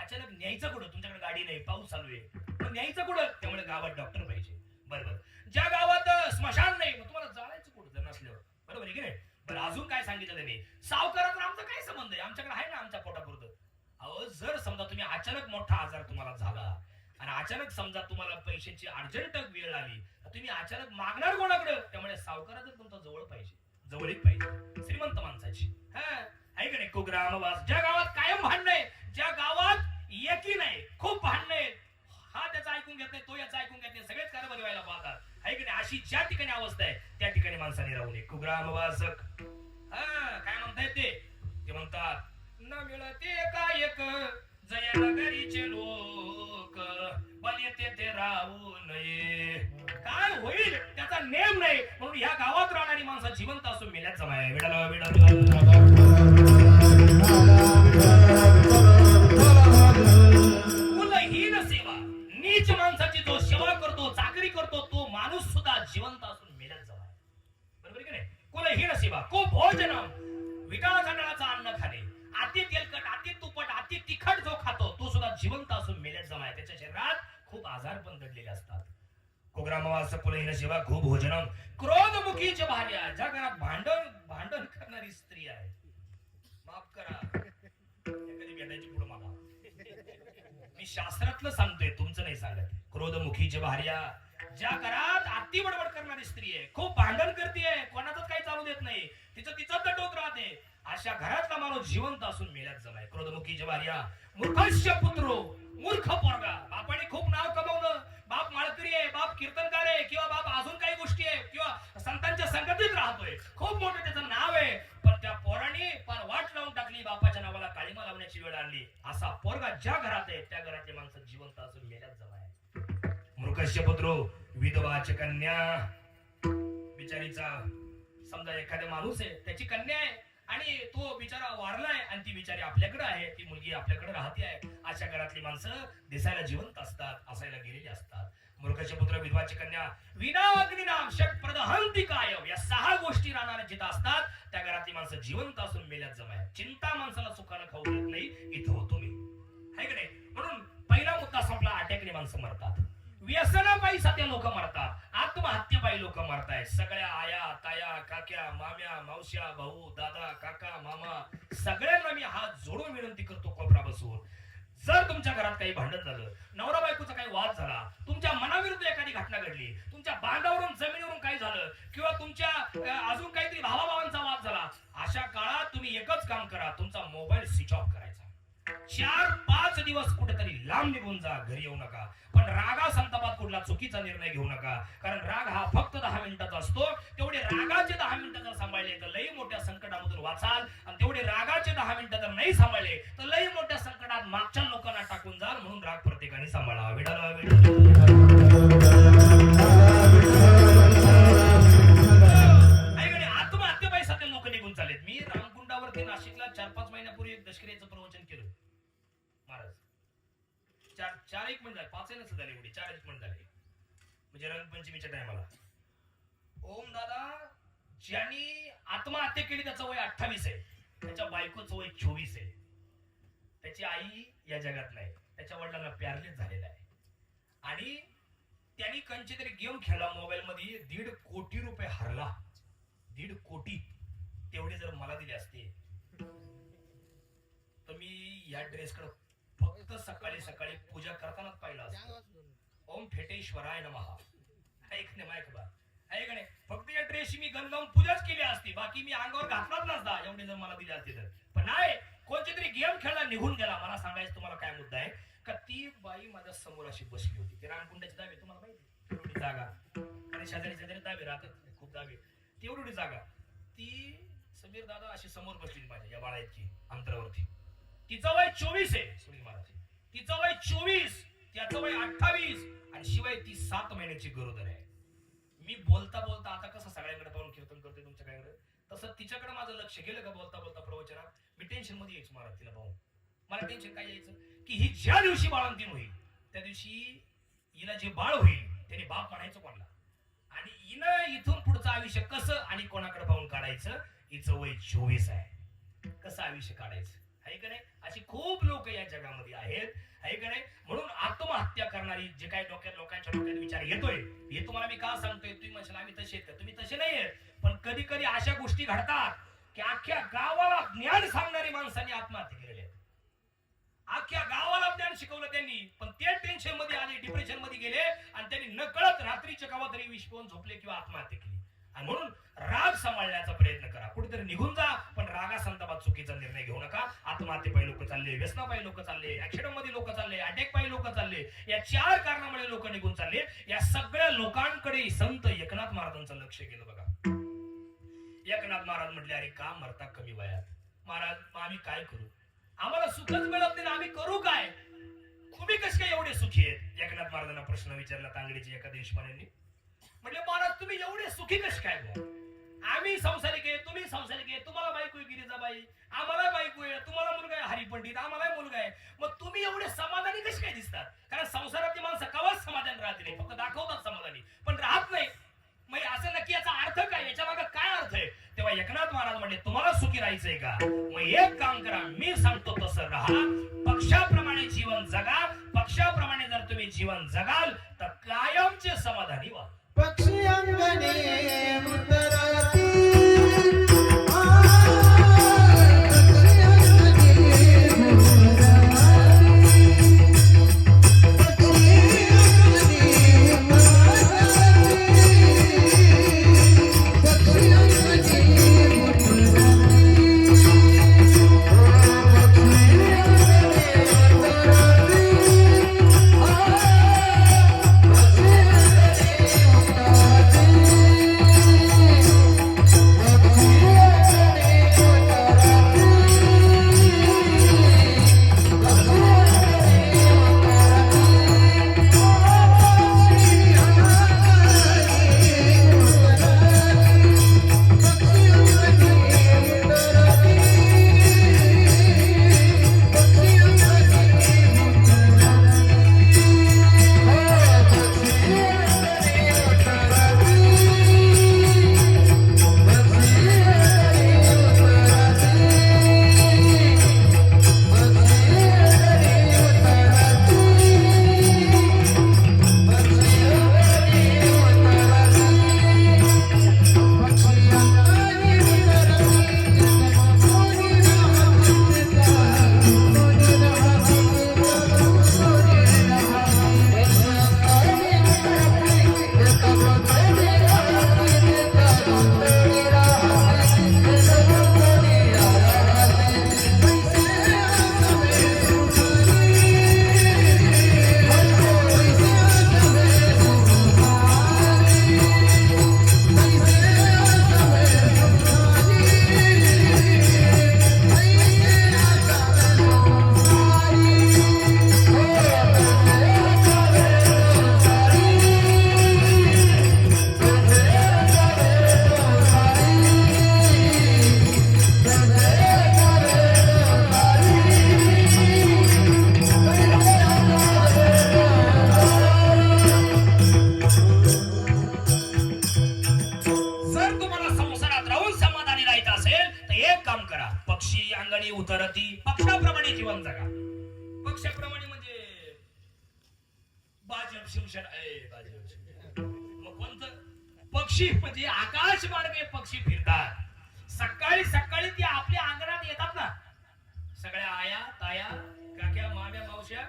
Speaker 1: अचानक न्यायचं कुठं? तुमच्याकडे गाडी नाही, पाऊस चालू आहे, मग न्यायचं कुठं? त्यामुळे गावात डॉक्टर पाहिजे. बरोबर. ज्या गावात स्मशान नाही मग तुम्हाला जायचं कुठं जर नसल्यावर? बरोबर आहे की नाही? बरं, अजून काय सांगितलं त्यांनी? सावकाराचा आमचा काय संबंध आहे, आमच्याकडे आहे ना आमच्या पोटापुरतं. अहो जर समजा तुम्ही अचानक मोठा आजार तुम्हाला झाला आणि अचानक समजा तुम्हाला पैशाची अर्जंट वेळ आली, तुम्ही अचानक मागणार कोणाकडे? त्यामुळे सावकाराचं तुमचा जवळ पाहिजे, जवळीक पाहिजे श्रीमंत माणसाची. आहे का नाही? कुग्रामवास. ज्या गावात कायम भांडण आहे, ज्या गावात एकी नाही, खूप भांडण आहे, हा त्याचा ऐकून घेत नाही, तो याचा ऐकून घेत नाही, सगळेच कारभारी व्हायला पाहतात, आहे की नाही? अशी ज्या ठिकाणी अवस्था आहे त्या ठिकाणी माणसाने राहू नये. कुग्रामवासक. काय म्हणतायत ते म्हणतात न मिळते काय एक जया नगरीचे लोक बल ते राहू नये. काय होईल त्याचा नेम नाही, म्हणून या गावात राहणारी माणसं जिवंत असून मेल्यात जमाय. विडाला विडाला कुलहीन सेवा. नीच माणसाची जो सेवा करतो, चाकरी करतो, तो माणूस सुद्धा जिवंत असून मेल्यात जमाय. बरोबर की नाही? कुलहीन सेवा. कुभोजनम. विटाळा तांदळाचं अन्न खाणे, अति तेलकट, अति तुपट, अति तिखट जो खातो तो सुद्धा जिवंत असून मेल्यात जमाय. त्याच्या शरीरात खूप आजार पण दडलेले असतात. कुग्रामवास कुलहीन सेवा कुभोजनम क्रोधमुखीच भार्या. ज्या घरात भांडण करणारी स्त्री आहे, माफ करा कधी भेटायची पुढे मला, मी शास्त्रातलं सांगतोय तुमचं नाही सांगत. क्रोधमुखीच भार्या. ज्या घरात अति बडबड करणारी स्त्री आहे, खूप भांडण करते, कोणाचंच काही चालू देत नाही, तिचं दटवत राहते, अशा घरातला माणूस जिवंत असून मेल्यात जमाय. क्रोधमुखीच भार्या. मूर्खस्य पुत्रो. मूर्ख पोरगा. बापाने खूप नाव कमवलं, बाप माळकरी आहे, बाप कीर्तनकार आहे, किंवा बाप अजून काही गोष्टी आहे, किंवा संतांच्या संगतीत राहतोय, खूप मोठं त्याचं नाव आहे, पण त्या पोराने फार वाट लावून टाकली, बापाच्या नावाला काळीमा लावण्याची वेळ आणली. असा पोरगा ज्या घरात आहे त्या घरातले माणसं जिवंत असून मेल्यात जमाय. मूर्खस्य पुत्रो विधवाच कन्या. बिचारीचा समजा एखादा माणूस आहे, त्याची कन्या आहे आणि तो बिचारा वारलाय आणि ती बिचारी आपल्याकडे आहे, ती मुलगी आपल्याकडे राहते आहे, अशा घरातली माणसं दिसायला जिवंत असतात, असायला गेलेली असतात. मूर्खस्य पुत्र विधवाची कन्या विना अग्निनाम षट्प्रदहंती कायम. या 6 गोष्टी राहणाऱ्या जिथं असतात त्या घरातली माणसं जिवंत असून मेल्यात जमाय. चिंता माणसाला सुखानं खाऊ देत नाही, इथं होतो मी, आहे की नाही? म्हणून पहिला मुद्दा संपला. अटॅकने माणसं मरतात, व्यसनापायी सध्या लोक मरतात, आत्महत्येपायी लोक मरतायत. सगळ्या आया ताया काक्या माम्या मावश्या भाऊ दादा काका मामा सगळ्यांना मी हात जोडून विनंती करतो, कोपरा बसून, जर तुमच्या घरात काही भांडण झालं, नवरा बायकोचा काही वाद झाला, तुमच्या मनाविरुद्ध एखादी घटना घडली, तुमच्या बांधावरून जमिनीवरून काही झालं, किंवा तुमच्या अजून काहीतरी भावाभावांचा वाद झाला, अशा काळात तुम्ही एकच काम करा, तुमचा मोबाईल स्विच ऑफ करायचा. 4-5 दिवस कुठेतरी लांब निघून जा, घरी येऊ नका. पण रागा संतापात कुठला चुकीचा निर्णय घेऊ नका, कारण राग हा फक्त 10 मिनिटाचा असतो. तेवढे रागाचे 10 मिनिटं जर सांभाळले तर लई मोठ्या संकटामधून वाचाल, आणि तेवढे रागाचे 10 मिनिटं जर नाही सांभाळले तर लई मोठ्या संकटात मागच्या लोकांना टाकून जाल. म्हणून राग प्रत्येकाने सांभाळा. विडाला आत्महत्येपायी सध्या लोक निघून चाललेत. मी रामकुंडावरती नाशिकला 4-5 महिन्यापूर्वी एक दशकरीचं प्रवचन केलं महाराज. 4-1 मिनिट झाले, 5 नसं झाले, एवढी 4-1 मिनिट झाले, म्हणजे रंगपंचमीच्या टायमाला. ओम दादा ज्यांनी आत्महत्या केली त्याचं वय 28 आहे, त्याच्या बायकोचं वय 24 आहे, त्याची आई या जगात नाही, त्याच्या वडिलांना पॅरलेस झालेला आहे, आणि त्यांनी कंचे तरी गेम खेळला मोबाईल मध्ये, 1.5 कोटी रुपये हरला. 1.5 कोटी तेवढी जर मला दिली असती तर मी या ड्रेसकडे फक्त सकाळी सकाळी पूजा करतानाच पाहिलं असतं. ओम फेटेश्वराय नमः. ऐक नाही माहिती बा, ऐक नाही, फक्त या ड्रेसची मी गण लावून पूजाच केली असती, बाकी मी अंगावर घातलाच नसता एवढी जर मला दिली असती तर. पण नाही, कोणती तरी गेम खेळला निघून गेला. मला सांगायचं तुम्हाला काय मुद्दा आहे का, ती बाई माझ्या समोर अशी बसली होती. ते रानकुंडाची दाबे तुम्हाला माहिती, तेवढी जागा आणि शेजारी शेजारी दाबे राहतात खूप दाबे, तेवढी जागा. ती समीर दादा अशी समोर बसली माझ्या या बाळा इतकी अंतरावरती. तिचं वय 24 आहे सुनील महाराज, तिचं वय 24, त्याचं वय 28 आणि शिवाय ती 7 महिन्याची गरोदर आहे. मी बोलता बोलता आता कसं सगळ्यांकडे पाहून कीर्तन करते तुमच्याकडे, तसं तिच्याकडे माझं लक्ष गेलं का बोलता बोलता प्रवचनात. मी टेन्शन मध्ये यायचं महाराज तिला पाहून. मला टेन्शन काय यायचं की ही ज्या दिवशी बाळंतीण होईल त्या दिवशी हिला जे बाळ होईल त्याने बाप म्हणायचं कोणाला, आणि हिनं इथून पुढचं आयुष्य कसं आणि कोणाकडे पाहून काढायचं. हिचं वय 24 आहे, कसं आयुष्य काढायचं आहे का नाही. अशी खूप लोक या जगामध्ये आहेत आहे का नाही. म्हणून आत्महत्या करणारी जे काही लोकांच्या डोक्यात विचार येतोय, हे तुम्हाला मी का सांगतोय. तुम्ही म्हणशाल आम्ही तसे आहेत, तुम्ही तसे नाहीये. पण कधी कधी अशा गोष्टी घडतात की अख्ख्या गावाला ज्ञान सांगणारी माणसांनी आत्महत्या केलेली आहे. अख्ख्या गावाला ज्ञान शिकवलं त्यांनी, पण ते टेन्शन मध्ये आले, डिप्रेशन मध्ये गेले आणि त्यांनी नकळत रात्रीच्या गावात तरी विष पिऊन झोपले किंवा आत्महत्या केली. आणि म्हणून राग सांभाळण्याचा प्रयत्न करा. कुठेतरी निघून जा, पण रागा संदर्भात चुकीचा निर्णय घेऊ नका. आत्महत्येपायी लोक चालले, व्यसनापायी लोक चालले, ऍक्सिडेंट मध्ये लोक चालले, अटॅक पायी लोक चालले. या 4 कारणामुळे लोक निघून चालले. या सगळ्या लोकांकडे संत एकनाथ महाराजांचं लक्ष गेलं बघा. एकनाथ महाराज म्हटले, अरे का मरता कमी वयात महाराज, आम्ही काय करू, आम्हाला सुखच मिळत नाही, आम्ही करू काय, तुम्ही कसे काय एवढे सुखी आहेत. एकनाथ महाराजांना प्रश्न विचारला तांगडीची एका देशपांड्यांनी. म्हणजे महाराज तुम्ही एवढे सुखी कसे काय बुवा, आम्ही संसारिक आहे, तुम्ही संसारिक आहे, तुम्हाला बायको आहे गिरिजाबाई, आम्हाला बायको आहे, तुम्हाला मुलगा आहे हरिपंडित, आम्हाला मुलगा आहे, मग तुम्ही एवढे समाधानी कसे काय दिसतात. कारण संसारातली माणसं कवाच समाधान राहते नाही, फक्त दाखवतात समाधानी पण राहत नाही. मग असं नक्की याचा अर्थ काय, याच्या मागे काय अर्थ आहे. तेव्हा एकनाथ महाराज म्हणले तुम्हाला सुखी राहायचंय का, मग एक काम करा, मी सांगतो तसं राहा, पक्षाप्रमाणे जीवन जगा. पक्षाप्रमाणे जर तुम्ही जीवन जगाल तर कायमचे समाधानी व्हा.
Speaker 2: पक्षी अंगणे मुतराती
Speaker 1: पक्षाप्रमाणे म्हणजे भाजप शिवसेना मग कोणतं पक्षी म्हणजे आकाश मार्गे पक्षी फिरतात. सकाळी सकाळी ती आपल्या अंगणात येतात ना, सगळ्या आया ताया काक्या माम्या मावश्या,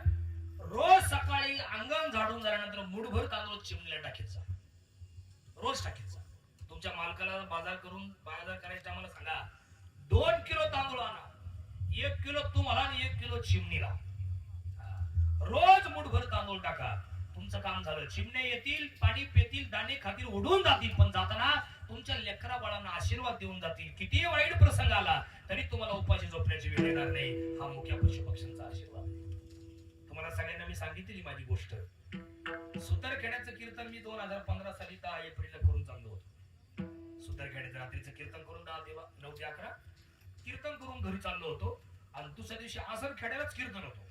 Speaker 1: रोज सकाळी अंगण झाडून झाल्यानंतर मुठभर तांदूळ चिमणीला टाकायचा, रोज टाकायचा. तुमच्या मालकाला बाजार करायचा आम्हाला सांगा, 2 किलो तांदूळ आणा, 1 किलो तुम्हाला आणि 1 किलो चिमणीला. रोज मुठभर तांदूळ टाका. तुमचं काम झालं. चिमण्या येतील, पाणी पेतील, दाणे खातील, उडून जातील, पण जाताना तुमच्या लेकरा बाळांना आशीर्वाद देऊन जातील. किती वाईट प्रसंग आला तरी तुम्हाला उपाशी झोपण्याची वेळ येणार नाही. हा मुख्य पशुपक्ष्यांचा आशीर्वाद आहे. तुम्हाला सगळ्यांना मी सांगितली माझी गोष्ट. सुतारखेड्याचं कीर्तन मी 2015 साली 10 एप्रिलला करून चाललो होतो. सुतारखेड्याचं रात्रीचं कीर्तन करून 9 ते 11 कीर्तन करून घरी चाललो होतो आणि दुसऱ्या दिवशी आसर खेड्यालाच कीर्तन होतो.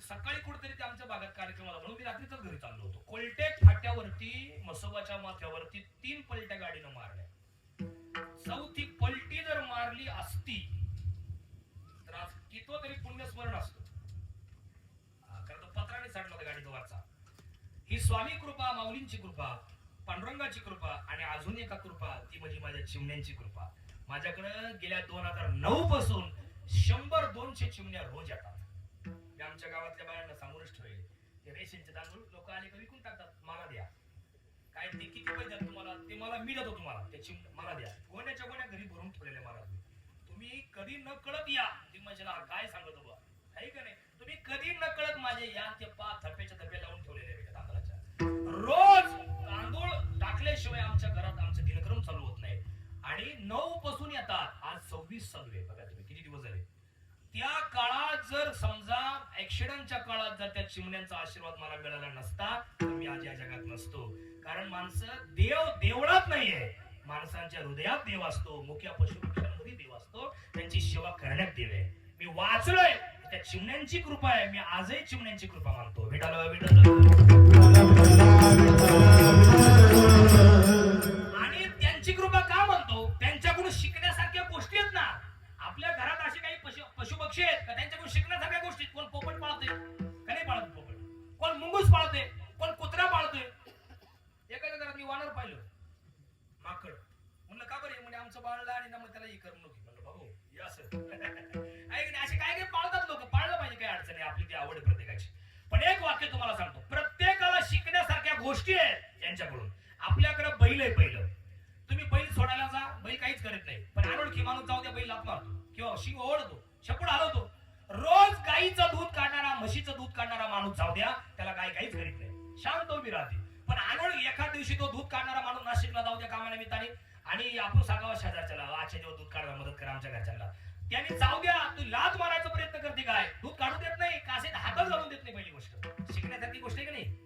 Speaker 1: सकाळी कुठेतरी ते आमच्या भागात कार्यक्रम आला म्हणून मी रात्रीच घरी चाललो होतो. कोलटेक फाट्यावरती मसोबाच्या माथ्यावरती 3 पलट्या गाडीनं मारल्या. 4थी पलटी जर मारली असती तर आज कितो तरी पुण्यस्मरण असतो. कारण तो पत्राने साडला होता गाडीचा वरचा. ही स्वामी कृपा, माऊलींची कृपा, पांडुरंगाची कृपा आणि अजून एका कृपा, ती म्हणजे माझ्या चिमण्यांची कृपा. माझ्याकडे गेल्या 2009 पासून 100-200 चिमण्या रोज येतात. मी आमच्या गावातल्या बायांना सांगूनच ठेवले, ते रेशनचे तांदूळ लोक आले का विकून टाकतात, मला द्या. काय ते किती पैसे द्या तुम्हाला, ते मला मी देतो तुम्हाला, त्याची मला द्या. गोण्याच्या गोण्या घरी भरून ठेवलेल्या मला. तुम्ही कधी न कळत या. ती माझ्याला काय सांगतो बा, आहे का नाही, तुम्ही कधी न कळत माझे या, ते थप्प्याच्या थप्प्या लावून ठेवलेले तांदळाच्या. रोज तांदूळ टाकल्याशिवाय आमच्या घरात आमचं दिनक्रम चालू होत नाही. आणि 9 पासून येतात. आज 26 चालू आहे. बघा तुम्ही किती दिवस झाले. त्या काळात जर समजा ऍक्सिडेंटच्या काळात जर त्या चिमण्यांचा आशीर्वाद मला मिळाला नसता तर मी आज या जगात नसतो. कारण माणसं देवळात नाहीये, माणसांच्या हृदयात देव असतो. मुख्य पशुपक्ष्यांमध्ये देव असतो. त्यांची सेवा करण्यात देव आहे. मी वाचलोय, त्या चिमण्यांची कृपा आहे. मी आजही चिमण्यांची कृपा मानतो. आणि त्यांची कृपा का म्हणतो, त्यांच्याकडून शिकण्यासारख्या गोष्टी आहेत ना. आपल्या घरात असे काही पशुपक्षी आहेत का त्यांच्याकडून शिकण्यासारख्या गोष्टी. कोण पोपट पाळते का नाही पाळत पोपट, कोण मुंगूस पाळते, कोण कुत्रा पाळतोय. एखाद्या घरात मी वानर पाहिलं, माकड. म्हणलं का बरे, म्हणजे आमचं बाळला आणि मग त्याला हे करून नको. म्हणलं भाऊ हे असं असे काय काय पाळतात लोक. पाळलं पाहिजे, काही अडचण आहे, आपली ती आवड आहे प्रत्येकाची. पण एक वाक्य तुम्हाला सांगतो, प्रत्येकाला शिकण्यासारख्या गोष्टी आहेत यांच्याकडून. आपल्याकडे बैल आहे. तुम्ही बैल सोडायला जा, बैल काहीच करत नाही, पण अनोळखी माणूस जाऊ द्या, बैल लाथ मारतो किंवा शिंग ओढतो, शेपूट हलवतो. रोज गाईचं दूध काढणारा, म्हशीचं दूध काढणारा माणूस जाऊ द्या, त्याला गाय काहीच करीत नाही, शांत उभी राहते. पण अनोळखी एखाद दिवशी तो दूध काढणारा माणूस नाशिकला जाऊ द्या कामानिमित्ताने, आणि आपण सांगावं शेजारच्याला, आजच्या दिवस दूध काढायला मदत करा आमच्या घरच्यांना, त्यांनी जाऊ द्या, तू लाथ मारायचा प्रयत्न करते, काय दूध काढू देत नाही, कासेत हातच घालून देत नाही. पहिली गोष्ट शिकण्यासारखी गोष्ट आहे की नाही.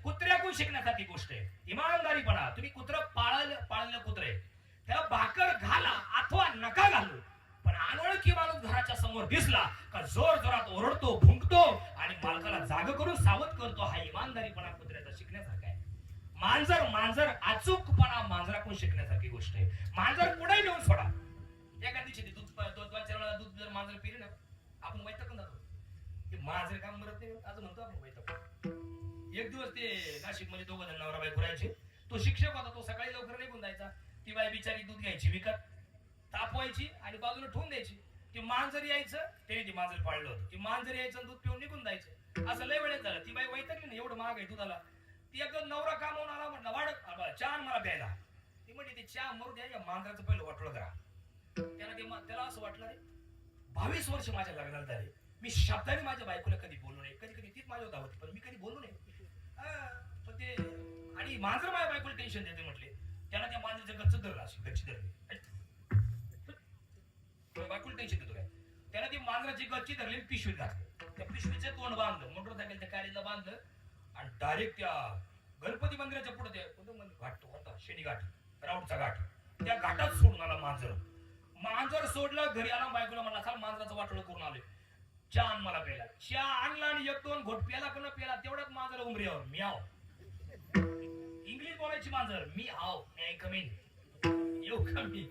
Speaker 1: कुत्र्याकडून शिकण्यासारखी गोष्ट आहे इमानदारीपणा. तुम्ही कुत्रं पाळलं कुत्रे, त्याला भाकर घाला अथवा नका घालू, पण अनोळखी माणूस घराच्या समोर दिसला का जोर जोरात ओरडतो, भुंकतो आणि मालकाला जाग करून सावध करतो. हा इमानदारीपणा कुत्र्याचा शिकण्यासारखा आहे. मांजर अचूकपणा मांजराकडून शिकण्यासारखी गोष्ट आहे. मांजर पुढे नेऊन सोडा. एका दिवशी दूध 2-4 वेळा दूध जर मांजर पिली ना, आपण वैतागून जातो. ते मांजर काम करत नाही असं म्हणतो आपण वैताग. एक दिवस ते नाशिक मध्ये 2 जण नवरा बायको राहायचे. तो शिक्षक होता, तो सकाळी लवकर निघून जायचा. ती बाई बिचारी दूध घ्यायची विकत, तापवायची आणि बाजूला ठेवून द्यायची. ते मांजर यायचं, त्याने ती मांजर पाळलं होतं. ती मांजर यायचं, दूध पिऊन निघून जायचं. असं लय वेळेत झालं. ती बाई वैतागली ना, एवढं महाग आहे दुधाला. ती एकदम नवरा कामावून आला, म्हटलं वाढत चहा मला प्यायला. ती म्हणते ते चहा मरू द्या, या मांजराचं पहिलं वाटलं करा. त्याला असं वाटलं रे, 22 वर्ष माझ्या लग्नाला झाले, मी शब्दाने माझ्या बायकोला कधी बोललो नाही. कधी तीच माझ्या होता होती, पण मी कधी बोललो नाही. पण ते आणि मांजर माझ्या बायकोला टेन्शन देते म्हटले. त्याला त्या मांजरचं गच्च धरलं, अशी गच्ची धरली. बायकोला टेन्शन देतो काय. त्याला ती मांजराची गच्ची धरली, पिशवीत घातली. त्या पिशवीचं तोंड बांधलं, मोटरसायकलच्या कॅरेजला बांधलं आणि डायरेक्ट त्या गणपती मंदिराच्या पुढे ते घाट होता, शेणी घाट, राऊतचा घाट, त्या घाटात सोडून आला मांजर सोडलं. घरी आला, बायकोला म्हणला चाल मांजराचं वाटोळं करून आलोय, चहा आण मला प्यायला. चहा आणला आणि 1-2 घोट प्याला पण प्याला. तेवढ्यात मांजर उमऱ्यावर म्याव. इंग्लिश बोलायची मांजर, मी आव, मी कम इन, येऊ कमी.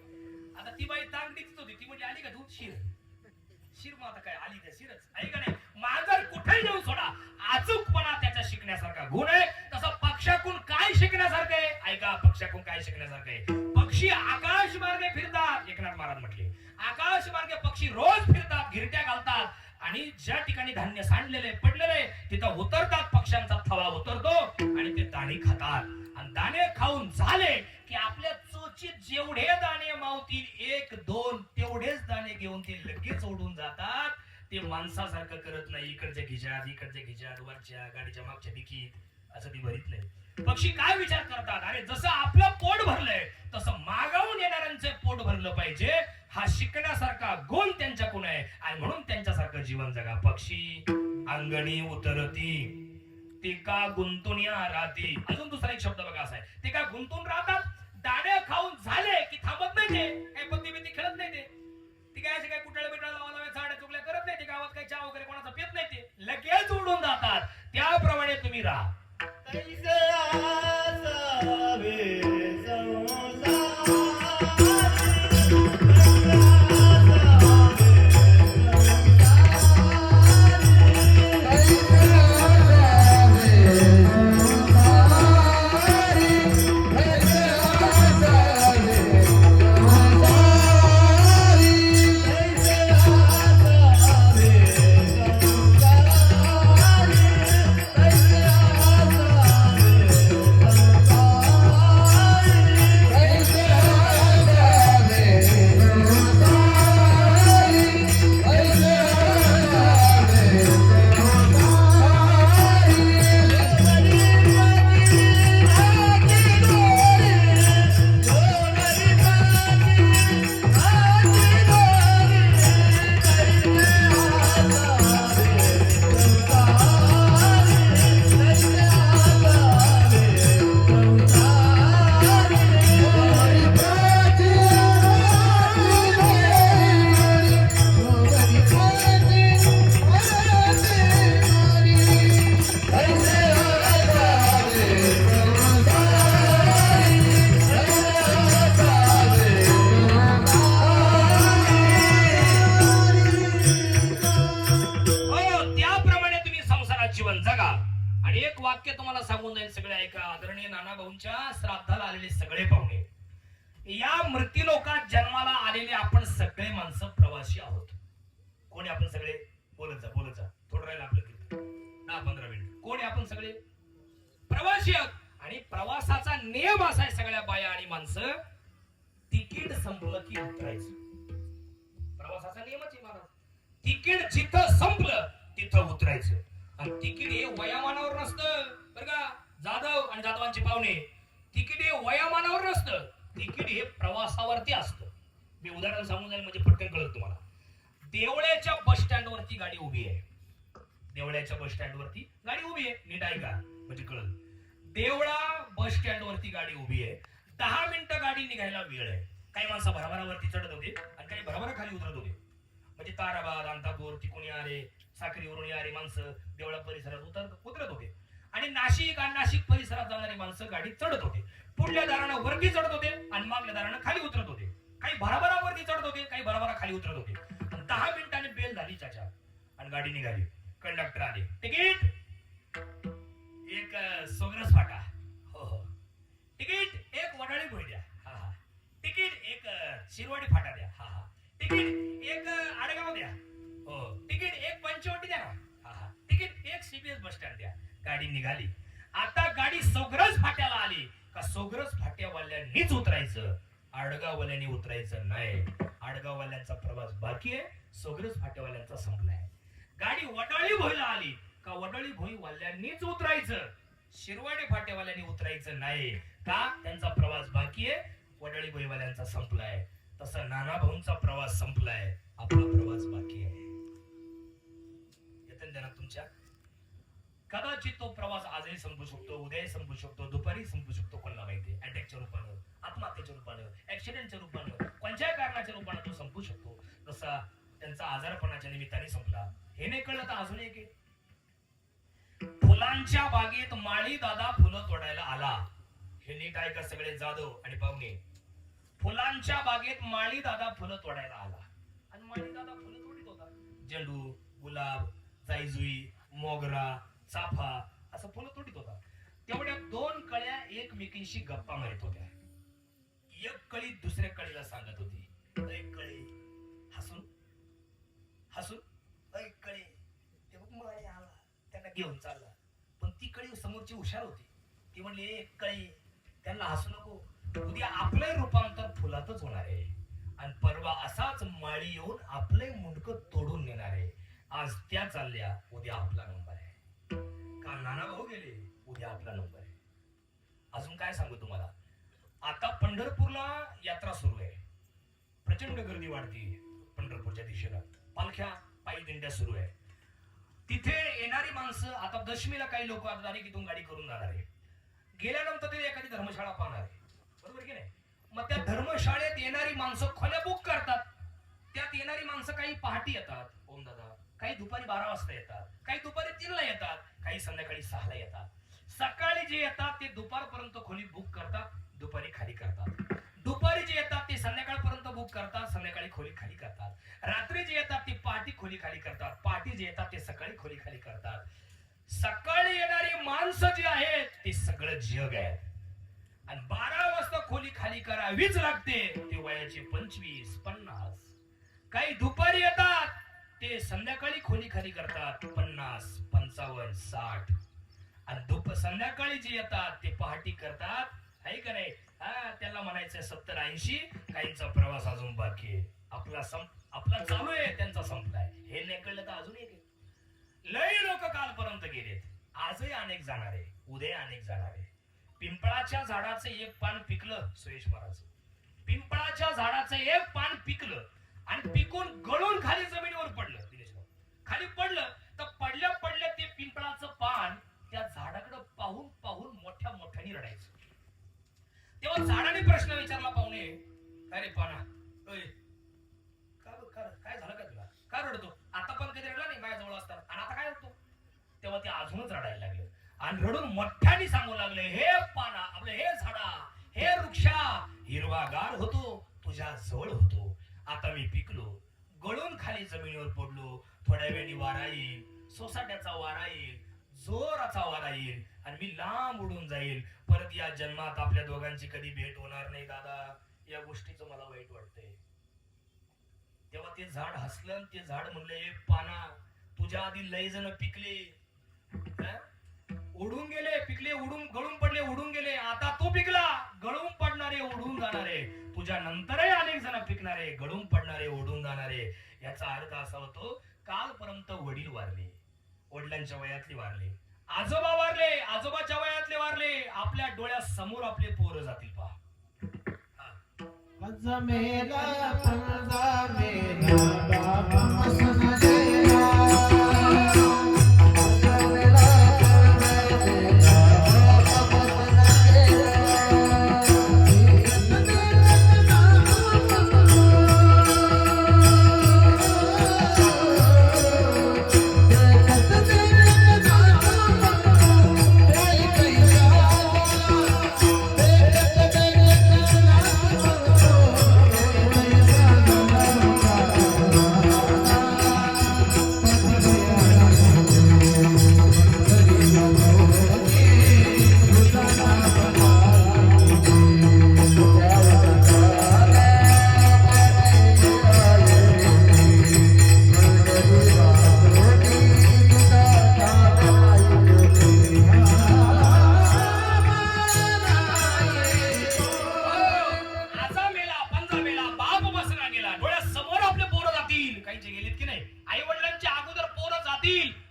Speaker 1: आता ती बाई तांगडीच होती. ती म्हणजे आली का तू शिर मग आता काय आली त्या शिरच आहे का नाही. मांजर कुठेही येऊन सोडा, अचूकपणा त्याच्या शिकण्यासारखा गुण आहे. तसा पक्ष पक्षाकडून काय शिकण्यासारखं आहे? ऐका, पक्षाकडून काय शिकण्यासारखं आहे? पक्षी आकाश मार्गे फिरतात, एकनाथ महाराज म्हटले. आकाश मार्गे पक्षी रोज फिरतात, गिरट्या घालतात आणि ज्या ठिकाणी धान्य सांडलेले पडलेले तिथं उतरतात, पक्ष्यांचा थवा उतरतो आणि ते दाणे खातात. आणि दाणे खाऊन झाले की आपल्या चोचीत जेवढे दाणे मावतील, एक दोन तेवढेच दाणे घेऊन ते लगेच ओढून जातात. ते माणसासारखं करत नाही, इकडच्या खिशात वरच्या गाडीच्या मागच्या डिकीत असं ती भरीत नाही. पक्षी काय विचार करतात? अरे जसं आपलं पोट भरलंय तसं मागावून येणाऱ्यांचे पोट भरलं पाहिजे, हा शिकण्यासारखा गुण त्यांच्याकडून आहे आणि म्हणून त्यांच्यासारखं जीवन जगा. पक्षी अंगणी उतरती ते का गुंतून या राहती. अजून दुसरा एक शब्द बघा असा आहे, ते का गुंतून राहतात. दाणे खाऊन झाले की थांबत नाही, ते काही पत्ती बित्ती खेळत नाही, ते काय असे काय कुठल्या बिटाला लावा झाड्या चुकल्या करत नाही, ते गावात काही चहा वगैरे कोणाचा पित नाही, ते लगेच उडून जातात. त्याप्रमाणे तुम्ही राहा.
Speaker 2: तैसे आसावे
Speaker 1: जीवन जगा. आणि एक वाक्य तुम्हाला सांगून जाईल, सगळे ऐका. आदरणीय नाना भाऊंच्या श्राद्धाला आलेले सगळे पाहुणे, या मृत्यूलोकात जन्माला आलेले आपण सगळे माणसं प्रवासी आहोत. कोणी आपण सगळे? बोलत जा थोडं राहिलं आपलं किती 10-15 मिनिट. कोणी आपण सगळे? प्रवासी आहोत. आणि प्रवासाचा नियम असा आहे, सगळ्या बाया आणि माणसं, तिकीट संपलं की उतरायचं. प्रवासाचा नियमच आहे महाराज. तिकीट जिथं संपलं तिथं उतरायचं. आणि तिकीट हे वयामानावर नसतं बरं का जाधव आणि जाधवांचे पाहुणे. तिकीट हे वयामानावर नसतं, तिकीट हे प्रवासावरती असतं. मी उदाहरण सांगून जाईल म्हणजे पटकन कळत तुम्हाला. देवळ्याच्या बस स्टँड वरती गाडी उभी आहे. देवळ्याच्या बस स्टँड वरती गाडी उभी आहे, नीट ऐका म्हणजे कळत. देवळा बस स्टँड वरती गाडी उभी आहे. 10 मिनिटं गाडी निघायला वेळ आहे. काही माणसं भराभरावरती चढत होते आणि काही भराभरा खाली उतरत होते. म्हणजे ताराबाद, अंतापूर, तिकोणी आरे, साखरीवरून यारे माणसं देवळा परिसरात उतरत होते. आणि नाशिक आणि नाशिक परिसरात जाणारी माणसं गाडीत चढत होते. पुढल्या दारानं वरती चढत होते आणि मागल्या दारानं खाली उतरत होते. काही भराभरावरती चढत होते, काही भराभरा खाली उतरत होते. 10 मिनिटांनी बेल झाली चाचा आणि गाडी निघाली. कंडक्टर आले, तिकीट एक सोगरस फाटा, हो. तिकीट एक वडाळी भोई द्या, हा. तिकीट एक शिरवाडी फाटा द्या, हा. तिकीट एक आडगाव द्या, हो. तिकीट एक पंचवटी द्या, हा. तिकीट एक सीबीएस बस स्टँड द्या. गाडी निघाली. आता गाडी सोगरस फाट्याला आली का सोगरस फाट्यावाल्यांनीच उतरायचं, आडगाववाल्यांनी उतरायचं नाही. आडगाववाल्यांचा प्रवास बाकी आहे, सोगरस फाट्यावाल्यांचा संपलाय. गाडी वडाळी भोईला आली का वडाळी भोई वाल्यांनीच उतरायचं, शिरवाडी फाट्यावाल्यांनी उतरायचं नाही. का? त्यांचा प्रवास बाकी आहे, वडाळी भोईवाल्यांचा संपलाय. तसा नाना भाऊंचा प्रवास संपलाय, आपला प्रवास बाकी आहे. येतं ना तुमच्या? कदाचित तो प्रवास आजही संपू शकतो, उद्याही संपू शकतो, दुपारी संपू शकतो, कोणाला माहिती. अटॅकच्या रूपानं, आत्महत्येच्या रूपानं, ऍक्सिडेंटच्या रूपानं, कोणत्याही कारणाच्या रूपानं तो संपू शकतो. जसा त्यांचा आजारपणाच्या निमित्ताने संपला. हे नाही कळलं तर अजून एक. फुलांच्या बागेत माळी दादा फुलं तोडायला आला. हे नीट ऐका सगळे जाधव आणि पाहुणे. फुलांच्या बागेत माळी दादा फुलं तोडायला आला आणि माळी दादा फुलं तोडीत होता. झेंडू, गुलाब, जाईजुई, मोगरा, चाफा असं फुलं तोडीत होता. तेवढ्या दोन कळ्या एकमेकींशी गप्पा मारत होत्या. एक कळी दुसऱ्या कळीला सांगत होती, "अय कळे," हसून हसून, "अय कळे, ते बघ माळी आला, त्यांना घेऊन चालला." पण ती कळी समोरची हुशार होती. ती म्हणली, "ए कळे, त्यांना हसू नको. उद्या आपलं रूपांतर फुलातच होणार आहे आणि परवा असाच माळी येऊन आपलं मुंडकं तोडून नेणार आहे. आज त्या चालल्या, उद्या आपला नंबर आहे. काल नाना भाऊ गेले, उद्या आपला नंबर आहे." अजून काय सांगू तुम्हाला, आता पंढरपूरला यात्रा सुरू आहे. प्रचंड गर्दी वाढती पंढरपूरच्या दिशेला. पालख्या पायी दिंड्या सुरू आहे. तिथे येणारी माणसं, आता दशमीला काही लोक दारिकीतून गाडी करून जाणार आहे. गेल्यानंतर ते एखादी धर्मशाळा पाहणार आहे, बरोबर की नाही? मग त्या धर्मशाळेत येणारी माणसं खोल्या बुक करतात. त्यात येणारी माणसं काही पहाटे येतात, ओम दादा, काही दुपारी 12 वाजता येतात, काही दुपारी 3 ला येतात, काही संध्याकाळी 6 ला येतात. सकाळी जे येतात ते दुपारपर्यंत खोली बुक करतात, दुपारी खाली करतात. दुपारी जे येतात ते संध्याकाळपर्यंत बुक करतात, संध्याकाळी खोली खाली करतात. रात्री जे येतात ते पहाटे खोली खाली करतात, पहाटे जे येतात ते सकाळी खोली खाली करतात. सकाळी येणारी माणसं जी आहेत ते सगळं जग आहे. आणि 12 वाजता खोली खाली करावीच लागते. ते वयाचे 25, 50. काही दुपारी येतात ते संध्याकाळी खोली खाली करतात, 50, 55, 60. आणि संध्याकाळी जे येतात ते पहाटी करतात, आहे का नाही? त्याला म्हणायचं 70, 80. काहींचा प्रवास अजून बाकी आहे. आपला चालू आहे, त्यांचा संपलाय. हे नाही कळलं तर अजून एक लई लोक कालपर्यंत गेलेत. आजही अनेक जाणार आहे, उद्या अनेक जाणार आहे. पिंपळाच्या झाडाचं एक पान पिकलं, सुरेश महाराज, पिंपळाच्या झाडाचं एक पान पिकलं आणि पिकून गळून खाली जमिनीवर पडलं. खाली पडलं तर पडल्या पडल्या ते पिंपळाचं पान त्या झाडाकडे पाहून पाहून मोठ्या मोठ्याने रडायचं. तेव्हा झाडाने प्रश्न विचारला, पाहुणे, काय रे पाना, काय झालं का तुला? काय रडतो? आता पण कधी रडला नाही माझ्याजवळ असतात, आणि आता काय रडतो? तेव्हा ते अजूनच रडायला लागले आणि रडून मोठ्याने सांगू लागले, हे पाना, आपलं हे झाडा, हे वृक्षा, हिरवागार होतो, तुझ्या जवळ होतो. आता मी पिकलो, गळून खाली जमिनीवर पडलो. थोड्या वेळी वारा येईल, सोसाट्याचा वारा येईल, जोराचा वारा येईल आणि मी लांब उडून जाईल. परत या जन्मात आपल्या दोघांची कधी भेट होणार नाही दादा. या गोष्टीचं मला वाईट वाटतंय. तेव्हा ते झाड हसलं आणि ते झाड म्हणले, पाना, तुझ्या आधी लय जण पिकले, उडून गेले, पिकले, उडून, गळून पडले, उडून गेले. आता तू पिकला, गळून पडणारे, उडून जाणारे. तुझ्या नंतरही अनेक जण पिकणारे, गळून पडणारे, उडून जाणारे. याचा अर्थ असा होतो, कालपर्यंत वडील वारले, वडिलांच्या वयातले वारले, आजोबा वारले, आजोबाच्या वयातले वारले, आपल्या डोळ्यासमोर आपले पोरं जातील. पहा,
Speaker 2: मेला पंजा मेला बाबा मसन देला.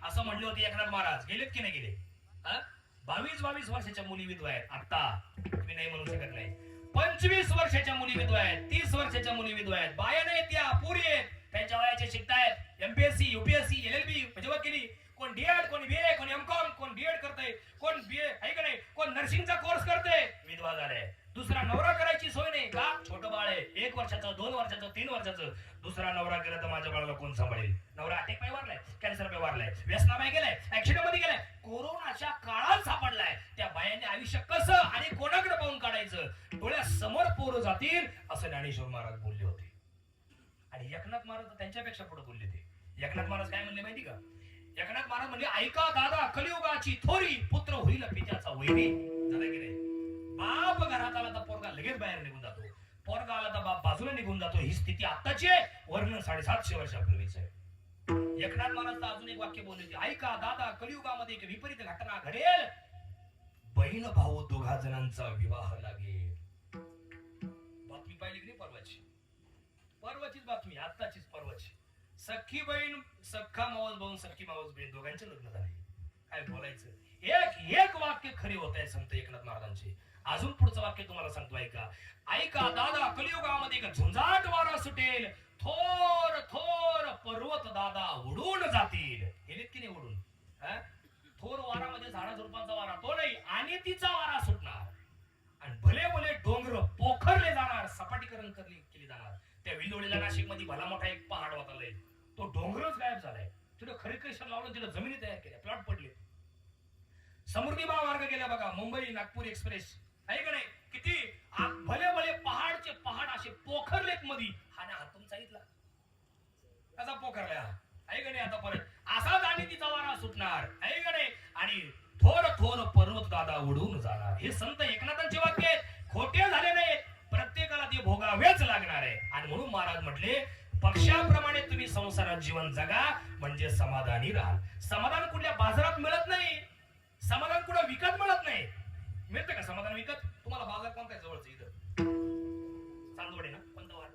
Speaker 1: असं म्हणले होते एकनाथ महाराज. गेलेत की नाही गेले? 22 वर्षाच्या मुली विधवा आहेत. आता तुम्ही नाही म्हणू शकत नाही. 25 वर्षाच्या मुली विधवा आहेत, 30 वर्षाच्या मुली विधवा आहेत. बाया नाहीत, त्या पुरी आहेत, त्यांच्या वयाचे शिकतायत. एमपीएससी, युपीएससी, एलएलबी म्हणजे वकिली, कोण डीएड, कोण बीए, कोण एमकॉम, कोण बीएड करतंय, कोण बीए आहे का नाही, कोण नर्सिंगचा कोर्स करतंय, विधवा झाले. दुसरा नवरा करायची सोय नाही का? छोटं बाळ आहे, 1 वर्षाचं, 2 वर्षाचं, 3 वर्षाचं. दुसरा नवरा गेला तर माझ्या बाळाला कोण सांभाळेल? नवरा अटॅक पाय वारलाय, कॅन्सर पाय वारलाय, व्यसनापाय गेलाय, ऍक्सिडेंट मध्ये गेलाय, कोरोनाच्या काळात सापडलाय. त्या बायाने आयुष्य कसं आणि कोणाकडे पाहून काढायचं, डोळ्यासमोर पोरं जातील असं ज्ञानेश्वर महाराज बोलले होते. आणि एकनाथ महाराज त्यांच्यापेक्षा पुढे बोलले ते. एकनाथ महाराज काय म्हणले माहिती का? एकनाथ महाराज म्हणजे ऐका दादा कलियुगाची थोरी पुत्र होईल पित्याचा वैरी. झालं की नाही? बाप घरात आला तर पोरगा लगेच बाहेर निघून जातो, पोरगा आला तर बाप बाजूला निघून जातो. ही स्थिती आत्ताची आहे, वर्णन 750 वर्षापूर्वीच आहे. एकनाथ महाराज अजून एक वाक्य बोलले, ऐका दादा कलियुगामध्ये एक विपरीत घटना घडेल, बहीण भाऊ दोघा जणांचा विवाह लागेल. बातमी पाहिली की नाही? परवाचीच बातमी, आत्ताचीच परवाची. सख्खी बहीण सख्खा मावस भाऊ, सख्खी मावस बहीण दोघांचे लग्न झाले. काय बोलायचं, एक वाक्य खरे होत आहे संत एकनाथ महाराजांचे. अजून पुढचं वाक्य तुम्हाला सांगतो, ऐका. ऐका दादा कलियुगामध्ये एक झुंजाट वारा सुटेल, थोर थोर पर्वत दादा उडून जातील. गेलेत की नाही उडून? थोर वारा म्हणजे झाडा झुडपांचा वारा तो नाही, आणि तिचा वारा सुटणार आणि भले भले डोंगर पोखरले जाणार, सपाटीकरण केली जाणार. त्या विल्लोळीला नाशिक मध्ये भला मोठा एक पहाड होता, तो डोंगरच गायब झालाय. तिथं खरेकरेशन लावलं, तिथं जमिनी तयार केल्या, प्लॉट पडले. समृद्धी महामार्ग गेला बघा, मुंबई नागपूर एक्सप्रेस आहे का नाही? किती भले भले पहाडचे पहाड असे पोखरलेत मध्ये. हा ना, हातून सांगितला कसा पोखरला आहे का नाही? आता परत असाच आणि तिचा वारा सुटणार आहे का नाही? आणि थोर थोर पर्वत दादा उडून जाणार. हे संत एकनाथांचे वाक्य आहेत, खोटे झाले नाही. प्रत्येकाला ते भोगावेच लागणार आहे. आणि म्हणून महाराज म्हटले, पक्षाप्रमाणे तुम्ही संसारात जीवन जगा म्हणजे समाधानी राहाल. समाधान कुठल्या बाजारात मिळत नाही, समाधान कुठं विकत मिळत नाही. मिळतं का समाधान विकत? तुम्हाला बाजार कोणत्या जवळच इथं चांदवड आहे ना, पंतवार.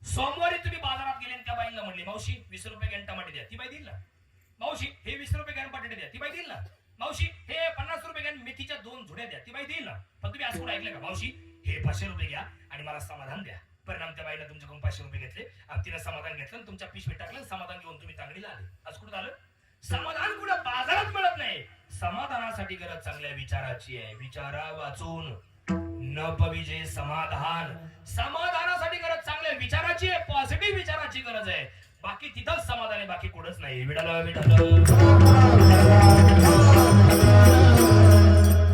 Speaker 1: सोमवारी तुम्ही बाजारात गेले आणि त्या बाईला म्हणले, मावशी 20 रुपये घ्या टमाटे द्या. ती बाई देईल ना? मावशी हे 20 रुपये घ्या बटाटे द्या. ती बाई देईल ना? मावशी हे 50 रुपये घ्या मेथीच्या 2 झुड्या द्या. ती बाई देईल ना? पण तुम्ही असं ऐकलं का, मावशी हे 500 रुपये घ्या आणि मला समाधान द्या. परिणाम त्या बाईला तुमच्याकडून 500 रुपये घेतले आणि तिला समाधान घेतलं आणि तुमच्या पिशवी टाकलं, समाधान घेऊन तुम्ही तांगडीला आले. आज कुठं झालं? समाधान कुठं बाजारात मिळत नाही. समाधानासाठी गरज चांगल्या विचाराची आहे. विचारा वाचून न पविजे समाधान. समाधानासाठी गरज चांगल्या विचाराची आहे, पॉझिटिव्ह विचाराची गरज आहे. बाकी तिथंच समाधान आहे, बाकी कुठंच नाही. विडाला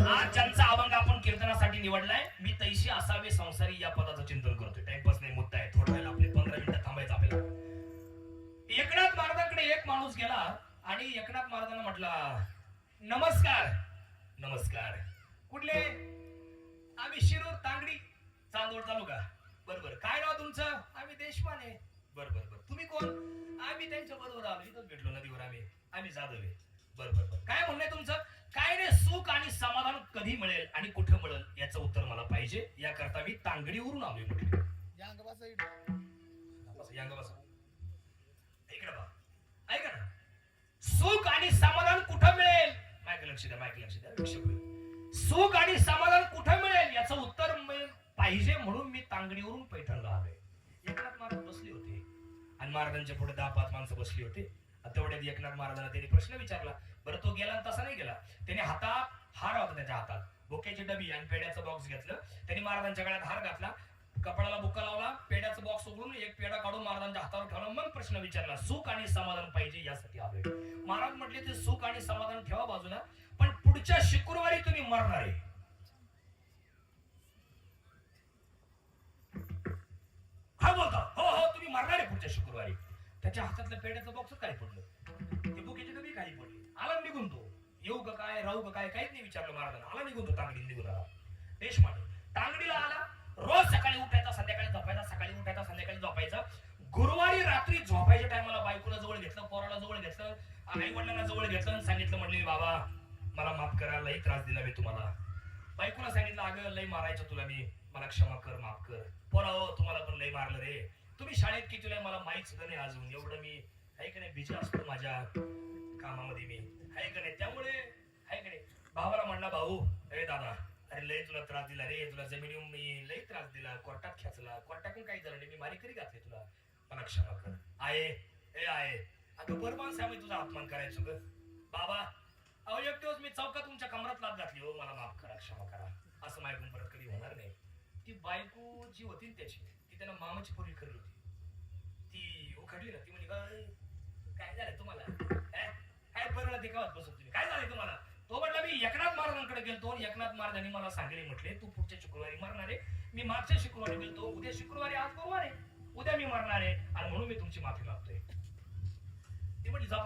Speaker 1: आज ज्यांचा अभंग आपण कीर्तनासाठी निवडलाय, मी तैशी असावे संसारी या पदाचं चिंतन करतोय. टाइमपास नाही, मुद्दा आहे. थोडं वेळेला आपले 15 मिनिटं थांबायचं आपल्याला. एकनाथ महाराजांकडे एक माणूस गेला आणि एकनाथ महाराजांना म्हटला, नमस्कार. नमस्कार. कुठले? आम्ही शिरूर तांगडी चांदवड तालुका. बरोबर. काय नाव तुमचं? आम्ही देशपांडे. बरोबर. तुम्ही कोण? आम्ही त्यांच्या बरोबर आलो, इथंच भेटलो नदीवर. आम्ही जाधव आहे. बरोबर. काय म्हणणं आहे तुमचं? काय रे, सुख आणि समाधान कधी मिळेल आणि कुठे मिळेल याचं उत्तर मला पाहिजे. याकरता मी तांगडीवरून आलोय म्हटलं. इकडे बा, ऐका ना. सुख आणि समाधान कुठं मिळेल? मायक लक्ष द्या. सुख आणि समाधान कुठं मिळेल याचं उत्तर पाहिजे, म्हणून मी तांगडीवरून पैठणला आलोय. एकनाथ महाराज बसले होते आणि महाराजांच्या पुढे 10-5 माणसं बसली होती. तेवढ्यात एकनाथ महाराजांना त्यांनी प्रश्न विचारला. बरं, तो गेला तसा नाही गेला. त्याने हातात हार होता, त्याच्या हातात बोक्याची डबी आणि पेड्याचं बॉक्स घेतलं. त्यांनी महाराजांच्या गळ्यात हार घातला, कपाळाला बुक्का लावला, पेड्याचं बॉक्स उघडून एक पेढा काढून महाराजांच्या हातावर ठेवला. मग प्रश्न विचारला, सुख आणि समाधान पाहिजे यासाठी आलोय. महाराज म्हटले, ते सुख आणि समाधान ठेवा बाजूला, पण पुढच्या शुक्रवारी तुम्ही मरणार आहे. हा बोलता, हो तुम्ही मरणार आहे पुढच्या शुक्रवारी. त्याच्या हातातलं पेड्याचं बॉक्स काय पडलं, ते बुकेची डबी काही पडली. आला निघून तो. येऊ का काय, राहू का काय, काहीच नाही विचारलं महाराजांना. आला निघून तो, तांगडी निघून आला. देशपांडे तांगडीला आला. रोज सकाळी उठायचा, संध्याकाळी झोपायचा, सकाळी उठायचा, संध्याकाळी झोपायचा. गुरुवारी रात्री झोपायच्या टायमाला बायकोला जवळ घेतलं, पोराला जवळ घेतलं, आई वडिलांना जवळ घेतलं आणि सांगितलं, म्हणले बाबा मला माफ करा, लई त्रास दिला मी तुम्हाला. बायकोला सांगितलं, अगं लई मारायचं तुला मी, मला क्षमा कर, माफ कर. पोरा हो, तुम्हाला पण लई मारलं रे. तुम्ही शाळेत किती लय मला माहित सुद्धा नाही अजून. एवढं मी आहे का नाही बिझी असतो माझ्या कामामध्ये, मी आहे का नाही. त्यामुळे आहे का नाही, भावाला म्हणला, भाऊ अरे दादा, अरे लय तुला त्रास दिला रे, तुला जमिनीवर मी लय त्रास दिला, कोर्टात खेचला, कोर्टातून काही झालं नाही, मी मारेकरी घातली तुला, मला क्षमा कर. आहे अगं बरं आम्ही तुझा अपमान करायचो ग बाबा. अहो एक दिवस मी चौकात तुमच्या कमरात लात घातली, हो मला माफ करा, क्षमा करा. असं माझ्याकडून परत कधी होणार नाही. ती बायको जी होती ना त्याची, ती त्यानं मामाची पोरी करली होती. ती उखडली ना, ती म्हणजे काय झालं तुम्हाला, काय बरं ते गावात बसत तुम्ही, काय झालं तुम्हाला. तो म्हटला, मी एकनाथ महाराजांकडे गेलतो, एकनाथ महाराजांनी मला सांगितले, म्हटले तू पुढच्या शुक्रवारी मरणार आहे. मी मागच्या शुक्रवारी गेलतो, उद्या शुक्रवारी, आज गुरुवार आहे, उद्या मी मरणार आहे आणि म्हणून मी तुमची माफी मागतोय. ती म्हटली, जा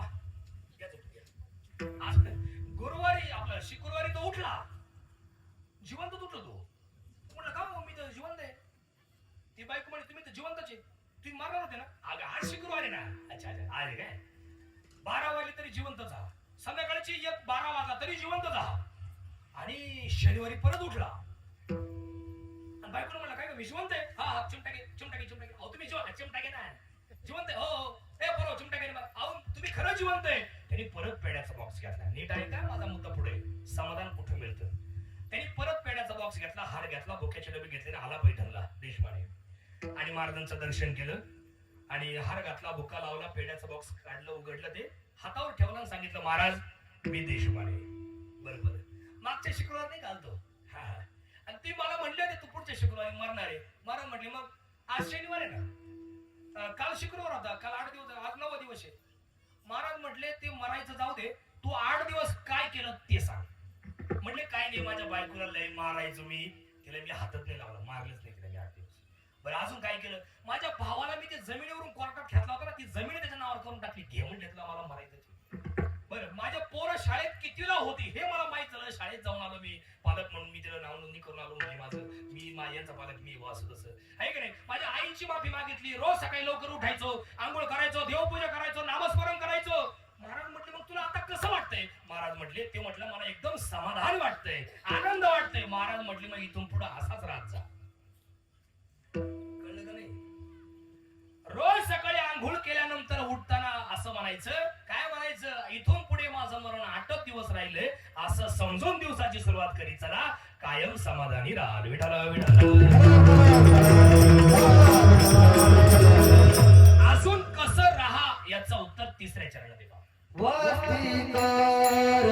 Speaker 1: आज गुरुवारी आपला शुक्रवारी तो उठला, जिवंत उठलो तो. म्हटलं का मग मी तर जिवंत आहे. ती बायको म्हणे तुम्ही तर जिवंतच आहे, तुम्ही मारणार होते ना. अगं आज शुक्रवारी ना. अच्छा अच्छा अरे काय 12 वाजले तरी जिवंत जा, संध्याकाळची 12 वाजला तरी जिवंत जा. आणि शनिवारी परत उठला आणि बायकोला म्हणला काय मी जिवंत आहे. हा हा चिमटाके चिमटाके चिमटाके. अहो तुम्ही चिमटाके ना जिवंत आहे. हो हो ए बरोबर चिमटाके. अहो तुम्ही खरं जिवंत आहे. त्यांनी परत पेड्याचा बॉक्स घेतला. नीट आहे का माझा मुद्दा पुढे, समाधान कुठं मिळतं. त्यांनी परत पेड्याचा बॉक्स घेतला, हार घेतला, बोक्याचे डबे घेतले, आला पैठणला देशमाने आणि महाराजांचं दर्शन केलं आणि हार घातला, बुक्का लावला, पेड्याचा बॉक्स काढलं, उघडलं, ते हातावर ठेवलं आणि सांगितलं महाराज मी देशमाने. बरोबर मागच्या शुक्रवार नाही घालतो. हा आणि ते मला म्हणले होते तू पुढच्या शुक्रवारी मरणार आहे. महाराज म्हटले मग आज शनिवार आहे ना, काल शुक्रवार होता, काल 8 दिवस, आज 9वा दिवस आहे. महाराज म्हटले ते मरायचं जाऊ दे, तू 8 दिवस काय केलं ते सांग. म्हटले काय नाही माझ्या बायकोला लय मारायचो मी, तिला मी हातात नाही लावला, मारलंच नाही तिला मी 8 दिवस. बरं अजून काय केलं, माझ्या भावाला मी ते जमिनीवरून कोर्टात घेतला होता ना, ती जमीन त्याच्या नावावर करून टाकली. घे म्हणले तुला मला मारायचं. बरं माझ्या पोरं शाळेत कितीला होती हे मला माहित झालं. शाळेत जाऊन आलो मी पालक म्हणून, मी त्याला नाव नोंदणी करून आलो. म्हणजे माझं मी यांचा पालक मी असं तसं आहे की नाही. माझ्या आईची माफी मागितली. रोज सकाळी लवकर उठायचो, आंघोळ करायचो, देवपूजा करायचो, नामस्मरण करायचो. महाराज म्हटले मग तुला आता कसं वाटतंय. महाराज म्हटले ते म्हटलं मला एकदम समाधान वाटतंय, आनंद वाटतंय. महाराज म्हटले मग इथून पुढे असाच राहत जा. कळलं का नाही. रोज सकाळी आंघोळ केल्यानंतर उठताना असं म्हणायचं, काय म्हणायचं, इथून पुढे माझं मरण 8 दिवस राहिले असं समजून दिवसाची सुरुवात करी. चला कायम समाधानी राहा. विठाला अजून कसं राहा याचं उत्तर 3ऱ्या चरणात देतो.
Speaker 2: वस्ती कर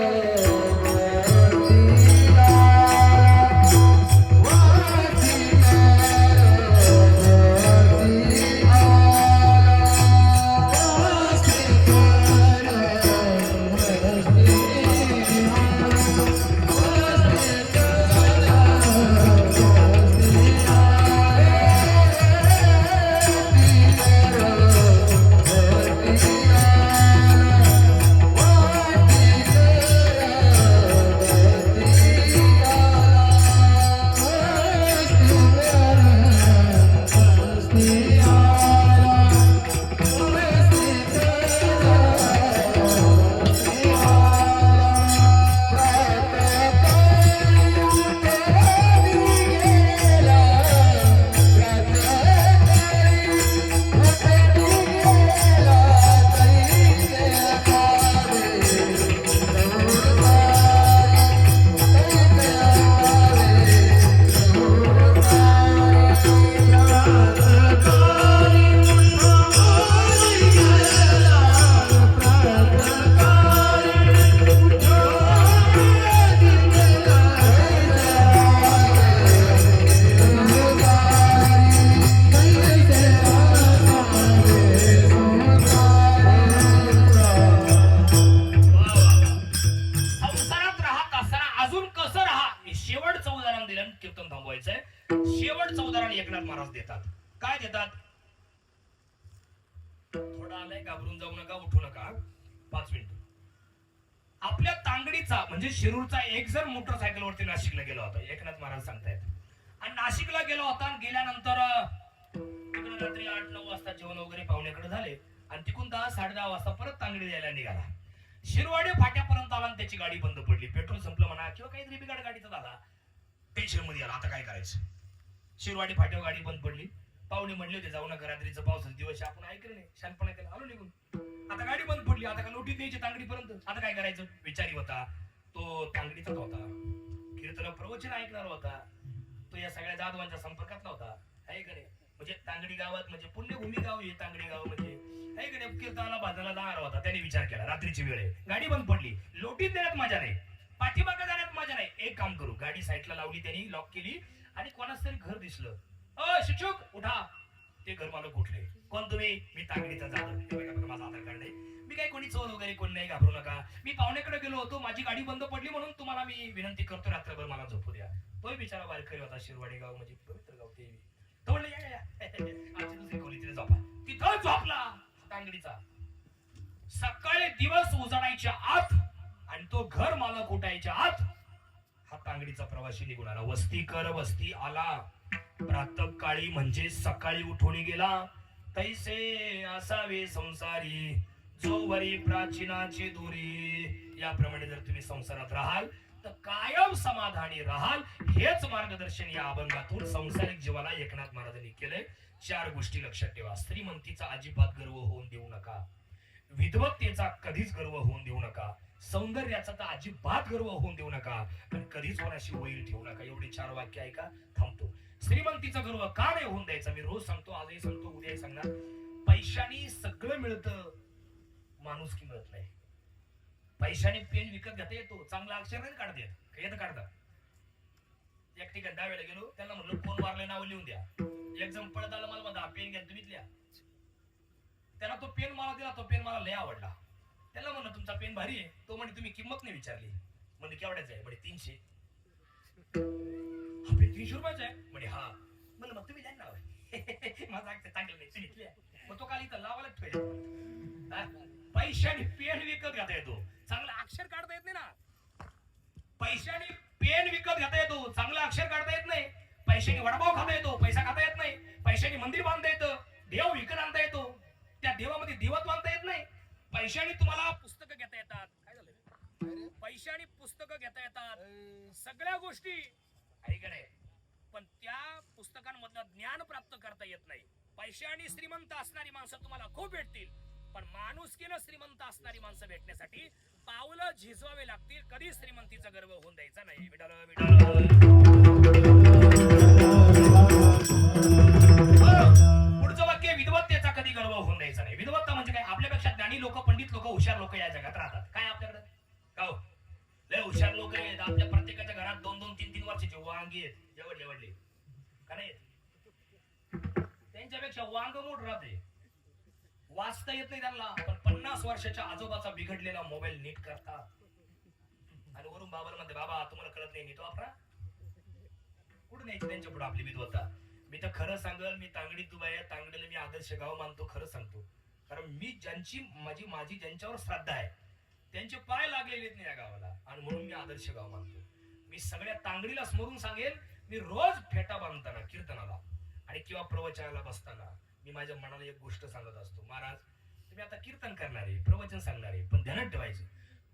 Speaker 1: शेवटचं उदाहरण एकनाथ महाराज देतात. काय देतात. थोडा आलाय, घाबरून जाऊ नका, उठू नका. 5 मिनिट. आपल्या तांगडीचा म्हणजे शिरूरचा एक जण मोटरसायकलवरती नाशिकला गेला होता. एकनाथ महाराज सांगतायत. आणि नाशिकला गेला होता आणि गेल्यानंतर तिकडे रात्री 8-9 वाजता जेवण वगैरे पाहुण्याकडे झाले आणि तिकडून 10-10:30 वाजता परत तांगडी द्यायला निघाला. शिरवाडे फाट्यापर्यंत आला आणि त्याची गाडी बंद पडली. पेट्रोल संपलं म्हणा किंवा काहीतरी बिघाड गाडीचा झाला. टेन्शन मध्ये आला, आता काय करायचं. शिरवाडी फाट्यावर गाडी बंद पडली. पाहुणे म्हणले होते जाऊ नका, रात्रीचं पावसाचा दिवस, आपण ऐकलं नाही, शांतपणा केला, आलो निघून. आता गाडी बंद पडली, आता का नोटीस द्यायची तांगडीपर्यंत, आता काय करायचं. विचारी होता तो, तांगडीचाच होता, कीर्तन प्रवचन ऐकणार होता तो, या सगळ्या जाधवांच्या संपर्कातला होता. आहे का नाही. म्हणजे तांगडी गावात म्हणजे पुण्यभूमी गाव आहे तांगडी गाव म्हणजे, आहे का नाही. कीर्तनाला बाजारला जाणार होता. त्याने विचार केला रात्रीची वेळ आहे, गाडी बंद पडली, लोटीत देण्यात मजा नाही, पाठीमागे जाण्यात मजा नाही. एक काम करू, गाडी साईडला लावली त्यांनी, लॉक केली आणि कोणाच तरी घर दिसलं. शिक्षक उठा. ते घर मालक उठले. कोण तुम्ही. मी तांगडीचा जाधव, माझा आधार कार्ड आहे, मी काही कोणी चोर वगैरे कोण नाही, घाबरू नका. मी पाहुण्याकडे गेलो होतो, माझी गाडी बंद पडली म्हणून तुम्हाला मी विनंती करतो रात्रभर मला झोपू द्या. तोही बिचारा वारकरी होता. शिरवाडी गाव म्हणजे पवित्र गाव. ते तो म्हणलं या आमची दुसरी खोली तिथे झोपा. तिथं झोपला तांगडीचा. सकाळी दिवस उजाडायच्या आत आणि तो घर मालक उठायच्या आत हा तांगडीचा प्रवासी निघून आला. वस्ती कर वस्ती आला, प्रातः काळी म्हणजे सकाळी उठून गेला. तैसे असावे संसारी, जो वरी प्राचीनाची दुरी. याप्रमाणे जर तुम्ही संसारात राहाल तर कायम समाधानी राहाल. हेच मार्गदर्शन या अभंगातून सांसारिक जीवाला एकनाथ महाराजांनी केलंय. 4 गोष्टी लक्षात ठेवा. श्रीमंतीचा अजिबात गर्व होऊन देऊ नका, विद्वत्तेचा कधीच गर्व होऊन देऊ नका, सौंदर्याचा तर अजिबात गर्व होऊन देऊ नका, आणि कधीच कोणाशी वैर ठेवू नका. एवढे 4 वाक्य ऐका, थांबतो. श्रीमंतीचा गर्व का नाही होऊन द्यायचा? मी रोज सांगतो, आजही सांगतो, उद्याही सांगणार. पैशाने सगळं मिळतं, माणूस की मिळत नाही. पैशाने पेन विकत घेता येतो, चांगला अक्षर नाही काढता येत काढता. एक ठिकाणी 10 वेळा गेलो, त्यांना म्हणलं कोण वारले नाव लिहून द्या. एक जण पळत आला, मला म्हणा पेन घ्या, तुम्हीच लिहा. त्याला तो पेन मला दिला, तो पेन मला लय आवडला. त्याला म्हणलं तुमचा पेन भारी आहे. तो म्हणे तुम्ही किंमत नाही विचारली. म्हणजे केवढ्याच आहे? म्हणे 300. हा पेन 300 रुपयाचा आहे? म्हणे हा. म्हणलं मग तुम्ही द्या नाव. माझा अक्षर चांगलं नाही, तुम्ही लिहा. मग तो काल इथं लावायला ठेवला. पैशाने पेन विकत घेता येतो, चांगलं अक्षर काढता येत नाही ना. पैशाने पेन विकत घेता येतो, चांगलं अक्षर काढता येत नाही. पैशाने वडापाव खाता येतो, पैसा खाता येत नाही. पैशाने मंदिर बांधता येतं, देव विकत आणता येतो, त्या देवामध्ये देवत बांधता येत नाही. पैशाने तुम्हाला पुस्तकं घेता येतात. काय झालं? पैशाने पुस्तकं घेता येतात, सगळ्या गोष्टी ऐकणे, पण त्या पुस्तकांमधलं ज्ञान प्राप्त करता येत नाही. पैशाने श्रीमंत असणारी माणसं तुम्हाला खूप भेटतील, पण माणुसकीनं श्रीमंत असणारी माणसं भेटण्यासाठी पावलं झिजवावे लागतील. कधी श्रीमंतीचा गर्व होऊन द्यायचा नाही. विठाल पुढचं वाक्य, विद्वत्तेचा कधी गर्व होऊन द्यायचा नाही. विद्वत्ता म्हणजे काय? आपल्यापेक्षा ज्ञानी लोक, पंडित लोक, हुशार लोक या जगात राहतात. काय आपल्याकडे का लय हुशार लोक आहेत. आपल्या प्रत्येकाच्या घरात 2-2, 3-3 वर्षाचे वांगी आहेत, जेवढले का नाही? त्यांच्यापेक्षा वांग मोठ राहते. वाचता येत नाही त्यांना, पण 50 वर्षाच्या आजोबाचा बिघडलेला मोबाईल नीट करतात. आणि वरून बाबाला म्हणते, बाबा तुम्हाला कळत नाही, नीट वापरा. कुठे न्यायची त्यांच्या पुढे आपली विद्वत्ता? मी तर खरं सांगल, मी तांगडी तुबाया तांगडीला मी आदर्श गाव मानतो. खरं सांगतो, कारण मी ज्यांची माझी ज्यांच्यावर श्रद्धा आहे त्यांचे पाय लागलेले नाही या गावाला, आणि म्हणून मी आदर्श गाव मानतो. मी सगळ्या तांगडीला स्मरून सांगेल, मी रोज फेटा बांधताना कीर्तनाला आणि किंवा प्रवचनाला बसताना मी माझ्या मनाला एक गोष्ट सांगत असतो. महाराज तुम्ही आता कीर्तन करणार आहे, प्रवचन सांगणार आहे, पण ध्यानात ठेवायचं,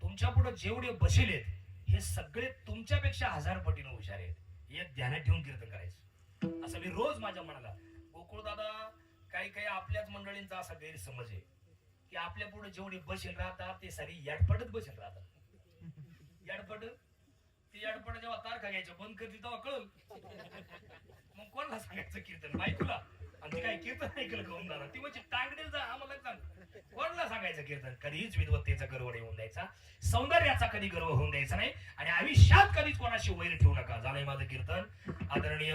Speaker 1: तुमच्या पुढे जेवढे बसेलेत हे सगळे तुमच्यापेक्षा 1000 पटीने हुशार आहेत. हे ध्यानात ठेवून कीर्तन करायचं, असं मी रोज माझ्या मनाला. गोकुळ दादा, काही आपल्याच मंडळींचा असा गैरसमज आहे की आपल्या पुढे जेवढे बसेल राहतात ते सारी याडपडत बसेल राहतात. याडपड ते याडपड जेव्हा तारखा घ्यायच्या बंद करतील तेव्हा कळल. मग कोणाला सांगायचं कीर्तन? बायकोला. आणि ती काय कीर्तन ऐकलं करून दादा, ती म्हणजे टांगडेल जा आम्हाला सांग. कोणाला सांगायचं कीर्तन? कधीच विद्वत्तेचा गर्व नाही होऊन द्यायचा, सौंदर्याचा कधी गर्व होऊन द्यायचा नाही, आणि आयुष्यात कधीच कोणाशी वैर ठेवू नका. झालंय माझं कीर्तन. आदरणीय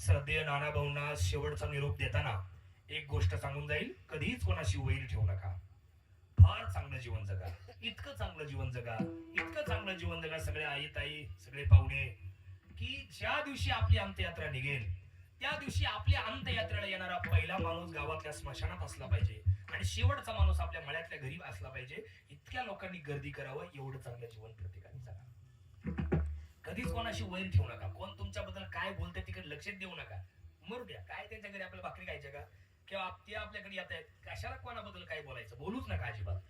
Speaker 1: श्रद्धेय नाना भाऊंना शेवटचा निरोप देताना एक गोष्ट सांगून जाईल, कधीच कोणाशी वैर ठेवू नका. फार चांगलं जीवन जगा, इतकं चांगलं जीवन जगा, इतकं चांगलं जीवन जगा, सगळे आई ताई, सगळे पाहुणे, की ज्या दिवशी आपली अंत्ययात्रा निघेल त्या दिवशी आपल्या अंत्ययात्रेला येणारा पहिला माणूस गावातल्या स्मशानात असला पाहिजे, आणि शेवटचा माणूस आपल्या मळ्यातल्या घरी असला पाहिजे. इतक्या लोकांनी गर्दी करावं, एवढं चांगलं जीवन प्रत्येकाने जगा. कधीच कोणाशी वैर ठेवू नका. कोण तुमच्याबद्दल काय बोलतंय तिकडे लक्ष देऊ नका. मरू द्या, काय त्यांच्या घरी आपल्याला भाकरी खायच्या का, किंवा ते आपल्याकडे येत आहेत, कशाला कोणाबद्दल काय बोलायचं? बोलूच नका अजिबात.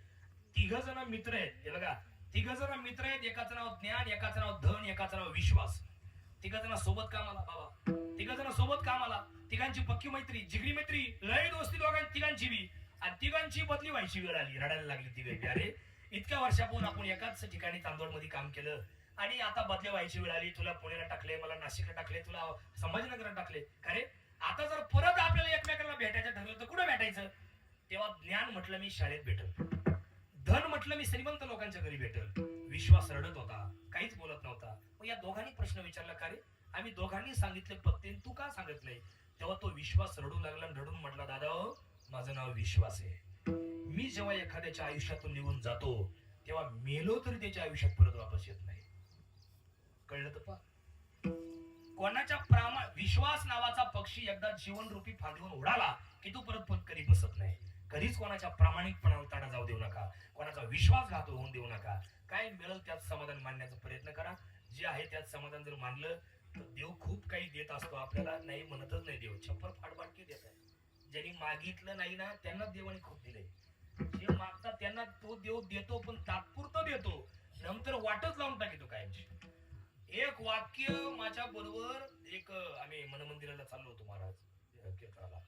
Speaker 1: 3 जण मित्र आहेत, हे बघा, 3 जण मित्र आहेत. एकाचं नाव ज्ञान, एकाचं नाव धन, एकाचं नाव विश्वास. 3 जण सोबत कामाला, बाबा 3 जण सोबत कामाला, 3घांची पक्की मैत्री, जिगरी मैत्री, लय दोस्ती दोघांची, 3घांची बी. आणि 3घांची बदली व्हायची वेळ आली, रडायला लागली 3घे. अरे इतक्या वर्षापूर्वी आपण एकाच ठिकाणी तांदूळ मध्ये काम केलं, आणि आता बदली व्हायची वेळ आली. तुला पुण्याला टाकले, मला नाशिकला टाकले, तुला संभाजीनगरला टाकले. अरे आता जर परत आपल्याला एकमेकांना भेटायचं ठरलं तर कुठं भेटायचं? तेव्हा ज्ञान म्हटलं मी शाळेत भेटल, धन म्हटलं मी श्रीमंत लोकांच्या घरी भेटल, विश्वास रडत होता, काहीच बोलत नव्हता. मग या दोघांनी प्रश्न विचारला, का रे आम्ही दोघांनी सांगितले पत्ते, तू का सांगत नाही? तेव्हा तो विश्वास रडू लागला, रडून म्हटला, दादा माझं नाव विश्वास आहे. मी जेव्हा एखाद्याच्या आयुष्यातून निघून जातो तेव्हा मेलो तरी त्याच्या आयुष्यात परत वापस येत नाही. कळलं तर पा? कोणाच्या विश्वास नावाचा पक्षी एकदा जीवनरूपी फांदीवर उडाला की तो परत कधी बसत नाही. कधीच कोणाच्या प्रामाणिकपणाला तडा जाऊ देऊ नका, कोणाचा विश्वासघात होऊन देऊ नका. काय मिळेल त्यात समाधान मानण्याचा प्रयत्न करा. जे आहे त्यात समाधान जर मानलं तर देव खूप काही देत असतो आपल्याला. नाही म्हणतच नाही देव, छप्पर फाडफाडकी देत आहे. ज्यांनी मागितलं नाही ना त्यांना देवाने खूप दिले. जे मागतात त्यांना तो देव देतो, पण तात्पुरतं देतो, नंतर वाटच लावून टाकतो कायमची. एक वाक्य माझ्या बरोबर एक आम्ही मनमंदिराला चाललो होतो महाराज कीर्तनाला.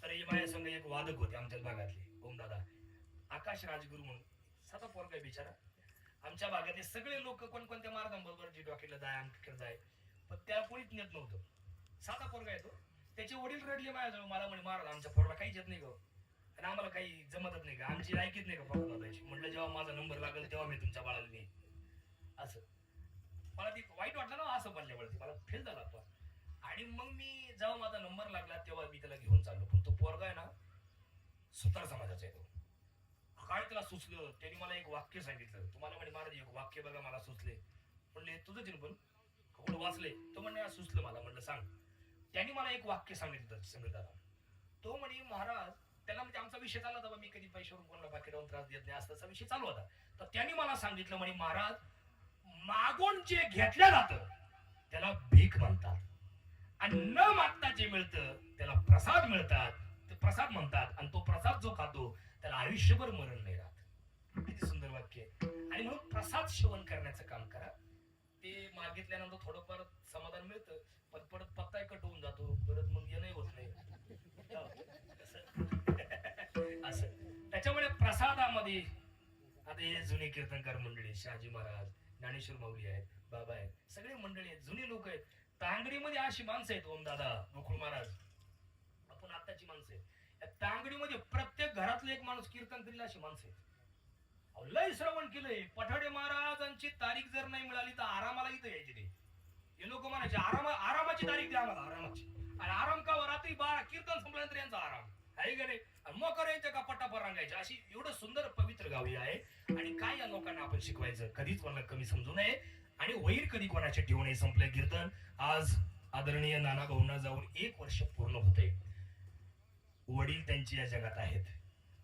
Speaker 1: तर माझ्या संग एक वादक होते आमच्याच भागातले ओमदादा आकाश राजगुरू म्हणून. साधा पोरगा आहे बिचारा. आमच्या भागातले सगळे लोक कोणकोणत्या महाराजांबरोबर जी डॉक्टरला जाय आमच्याकडे जाय, पण त्याला कोणीच नेत नव्हतं. साधा पोरगा येतो. त्याचे वडील रडले माझ्याजवळ, मला म्हणे महाराज आमच्या पोराला काहीच येत नाही ग, आणि आम्हाला काही जमतच नाही का, आमची लायकीच नाही का पोरगा जायची. म्हटलं जेव्हा माझा नंबर लागेल तेव्हा मी तुमच्या बाळाला नेईन. असं मला ती वाईट वाटलं ना असं बोलल्यावरती, मला फेल झाला पण. आणि मग मी जेव्हा माझा नंबर लागला तेव्हा मी त्याला घेऊन चाललो. पण तो पोरगा आहे ना सुतार समाजाचा आहे. तो काय त्याला सुचलं, त्यांनी मला एक वाक्य सांगितलं. तुम्हाला म्हणे महाराज एक वाक्य बघा मला सुचले. म्हणले तुझं चिंपण कुठं वाचले? तो म्हणे सुचलं मला. म्हटलं सांग. त्यांनी मला एक वाक्य सांगितलं संगीताला. तो म्हणे महाराज, त्याला म्हणजे आमचा विषय चालला होता, मी कधी पैशावरून कोणाला बाकी राहून त्रास देत नाही असा विषय चालू होता. तर त्यांनी मला सांगितलं म्हणे महाराज, मागून जे घेतलं जातं त्याला भीक म्हणतात, आणि न मागता जे मिळतं त्याला प्रसाद मिळतात, ते प्रसाद म्हणतात. आणि तो प्रसाद जो खातो त्याला आयुष्यभर मरण नाही राहत. किती सुंदर वाक्य. आणि म्हणून प्रसाद सेवन करण्याचं काम करा. ते मागितल्यानंतर थोडंफार समाधान मिळतं, पण परत पत्ता कट होऊन जातो, परत मग येणंही होत नाही. असं त्याच्यामुळे प्रसादामध्ये आता हे जुने कीर्तनकार मंडळी, शहाजी महाराज, ज्ञानेश्वर माऊली आहेत, बाबा आहेत, सगळे मंडळी आहेत, जुनी लोक आहेत. तांगडीमध्ये अशी माणसं आहेत, ओमदादा, गोकुळ महाराज, आपण आताची माणसं आहेत. या तांगडीमध्ये प्रत्येक घरातलं एक माणूस कीर्तन करील अशी माणसं आहेत. लय श्रवण केलंय. पठाडे महाराजांची तारीख जर नाही मिळाली तर आरामाला इथं यायची ते. हे लोक म्हणायचे आरामाची तारीख द्या आम्हाला, आरामाची. आणि आराम का रात्री 12 कीर्तन संपल्यानंतर यांचा आराम आहे का नाही. मकर यांच्या का पट्टापर रंगायचे. अशी एवढं सुंदर पवित्र गावी आहे. आणि काय या लोकांना आपण शिकवायचं, कधीच मला कमी समजू नये, आणि वैर कधी कोणाचे ठेवू नये. संपलं कीर्तन. आज आदरणीय नाना भाऊंना जाऊन 1 वर्ष पूर्ण होते. वडील त्यांची या जगात आहेत,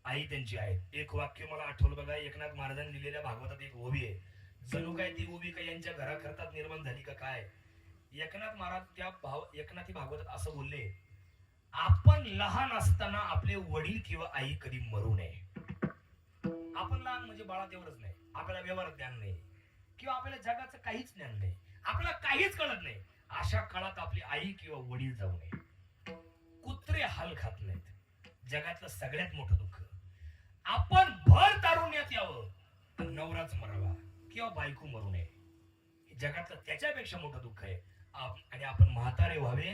Speaker 1: आई त्यांची आहे. एक वाक्य मला आठवलं बघा, एकनाथ महाराजांनी लिहिलेल्या भागवतात एक ओवी आहे. जणू काय ती ओवी काय यांच्या घराकरतात निर्माण झाली का काय. एकनाथ महाराज त्या एकनाथी भागवतात असं बोलले, आपण लहान असताना आपले वडील किंवा आई कधी मरू नये. आपण लहान म्हणजे बाळात एवढंच नाही, आपल्याला व्यवहार ज्ञान नाही किंवा आपल्याला जगाचं काहीच ज्ञान नाही, आपल्याला काहीच कळत नाही. अशा काळात आपली आई किंवा वडील जाऊ नये. कुत्रे हाल खात नाहीत. जगातलं सगळ्यात मोठं दुःख आपण भर तारुण्यात यावं तर नवराच मरावा किंवा बायको मरू नये. जगातलं त्याच्यापेक्षा मोठं दुःख आहे. आणि आपण म्हातारे व्हावे,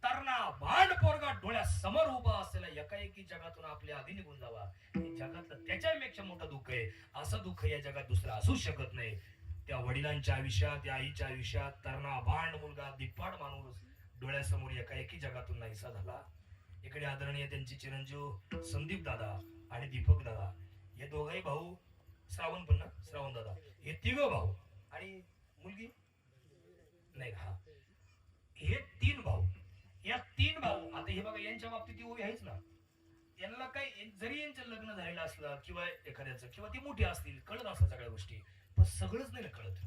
Speaker 1: तरणा भांड पोरगा डोळ्यासमोर उभा असलेला एकाएकी जगातून आपल्या आधी निघून जावा. हे जगातलं त्याच्यापेक्षा मोठं दुःख आहे. असं दुःख या जगात दुसरं असू शकत नाही. त्या वडिलांच्या आयुष्यात, त्या आईच्या आयुष्यात तरणा भांड मुलगा, दिप्पाड माणूस डोळ्यासमोर एकाएकी जगातून नाहीसा झाला. इकडे आदरणीय त्यांचे चिरंजीव संदीप दादा आणि दीपक दादा, हे दोघही भाऊ, श्रावण पण ना, श्रावण दादा, हे 3 भाऊ आणि मुलगी नाही. हा, हे 3 भाऊ. या 3 भाऊ, आता हे बघा यांच्या बाबतीत ती उभी आहेच ना. यांना काय, जरी यांचं लग्न झालेलं असलं किंवा एखाद्याचं, किंवा ती मोठी असतील, कळत असतात सगळ्या गोष्टी, पण सगळंच नाही कळत.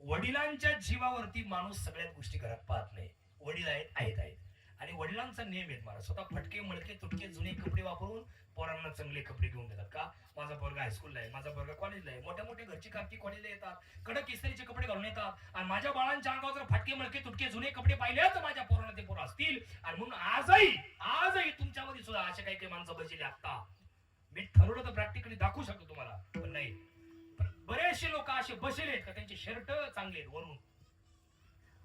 Speaker 1: वडिलांच्या जीवावरती माणूस सगळ्याच गोष्टी घरात पाहत नाही. वडील आहेत. आणि वडिलांचा नेम आहे मला, स्वतः फटके मळके तुटके जुने कपडे वापरून पोरांना चांगले कपडे घेऊन देतात. का? माझा पोरगा हायस्कूलला आहे, माझा पोरगा कॉलेजला आहे, मोठ्या मोठ्या घरची कार्तिक कॉलेजला येतात, कडक इस्त्रीचे कपडे घालून येतात. आणि माझ्या बाळांच्या अंगावर जर फटके मळके तुटके जुने कपडे पाहिले तर माझ्या पोरांना ते पोरं असतील. आणि म्हणून आजही तुमच्यामध्ये सुद्धा अशा काही काही माणसं बसले. आता मी ठरवलं तर प्रॅक्टिकली दाखवू शकतो तुम्हाला, पण नाही. पण बरेचसे लोक असे बसले आहेत का त्यांचे शर्ट चांगले आहेत, वरून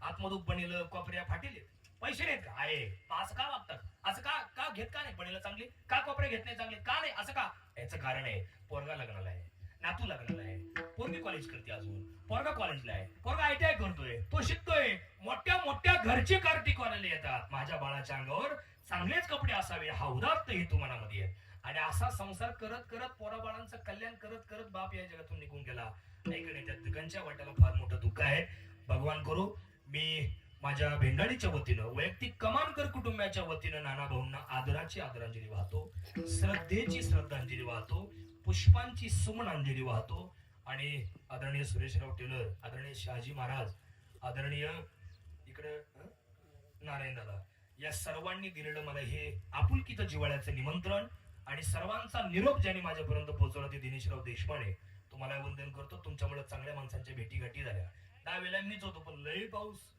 Speaker 1: आतमधून बनेल कोपऱ्या फाटेल, पैसे नाहीत का आहे, असं का वागतात, असं का घेत का नाही, बनेल चांगले का, कोपरे घेत नाही चांगले का नाही, असं का. याचं कारण आहे, पोरगा लग्नाला आहे, नातू लग्नाला आहे, पोरगी कॉलेज करते, अजून पोरगा कॉलेजला आहे, पोरगा ITI करतोय, तो शिकतोय, मोठ्या मोठ्या घरची कार्तिक वाले येतात. माझ्या बाळाच्या अंगावर चांगलेच कपडे असावे हा उदात्त हेतू मनामध्ये आहे. आणि असा संसार करत करत पोराबाळांचं कल्याण करत करत बाप या जगातून निघून गेला. ऐकणे त्या दुकानच्या वाट्याला फार मोठं दुःख आहे. भगवान करू मी माझ्या भेंडाळीच्या वतीनं वैयक्तिक कमानकर कुटुंबाच्या वतीनं नाना भाऊंना आदराची आदरांजली वाहतो, श्रद्धेची श्रद्धांजली वाहतो, पुष्पांची सुमनांजली वाहतो आणि आदरणीय सुरेशराव टेलर, आदरणीय शहाजी महाराज, आदरणीय इकडे नारायण दादा, या सर्वांनी दिलेलं मला हे आपुलकीचं जिव्हाळ्याचं निमंत्रण आणि सर्वांचा निरोप ज्यांनी माझ्यापर्यंत पोहोचवला ते दिनेशराव देशपांडे, तुम्हाला वंदन करतो. तुमच्यामुळे चांगल्या माणसांच्या भेटी गाठी झाल्या. त्यावेळेला मीच होतो, पण लई पाऊस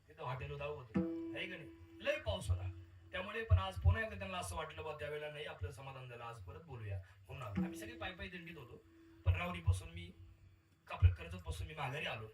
Speaker 1: तिथं हॉटेल होता आहे का नाही, लई पाऊस होता. त्यामुळे पण आज पुन्हा एकदा त्यांना असं वाटलं बा त्यावेळेला नाही आपलं समाधान झालं, आज परत बोलूया. पुन्हा आम्ही सगळे पायी दिंडीत होतो, पण रावरीपासून मी कर्जत पासून मी माघारी आलो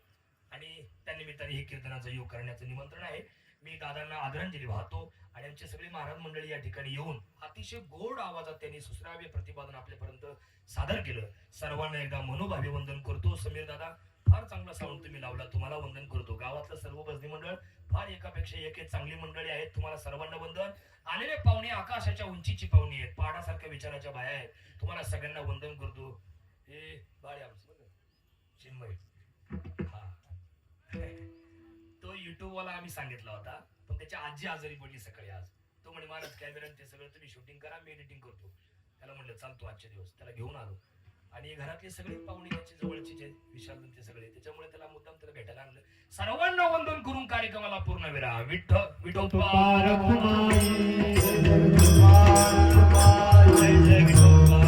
Speaker 1: आणि त्या निमित्ताने हे कीर्तनाचा योग करण्याचं निमंत्रण आहे. मी दादांना आदरांजली वाहतो आणि आमचे सगळे महाराज मंडळी या ठिकाणी येऊन अतिशय गोड आवाजात त्यांनी सुश्राव्य प्रतिपादन आपल्यापर्यंत सादर केलं. सर्वांना एकदा मनोभावे वंदन करतो. समीर दादा, फार चांगला साऊंड तुम्ही लावला, तुम्हाला वंदन करतो. गावातलं सर्व भजनी मंडळ फार एकापेक्षा एक चांगली मंडळी आहेत, तुम्हाला सर्वांना वंदन. आलेले पाहुणे आकाशाच्या उंचीची पाहुणे आहेत, पहाडासारख्या विचाराच्या बाया आहेत, तुम्हाला सगळ्यांना वंदन करतो. हे बाळे आमचं चिन्मय, हा तो युट्यूब वाला आम्ही सांगितला होता, पण त्याची आजी आजारी पडली सकाळी आज. तो म्हणे महाराज कॅमेरा ते सगळं तुम्ही शूटिंग करा, मी एडिटिंग करतो. त्याला म्हणलं चालतो आजचे दिवस, त्याला घेऊन आलो आणि घरातले सगळे पाहुणे त्याचे जवळचे जे विशाल ते सगळे, त्याच्यामुळे त्याला मुद्दाम त्याला भेटायला आणलं. सर्वांना वंदन करून कार्यक्रमाला पूर्ण विरा. विठ्ठल विठोबा जय जय विठोबा.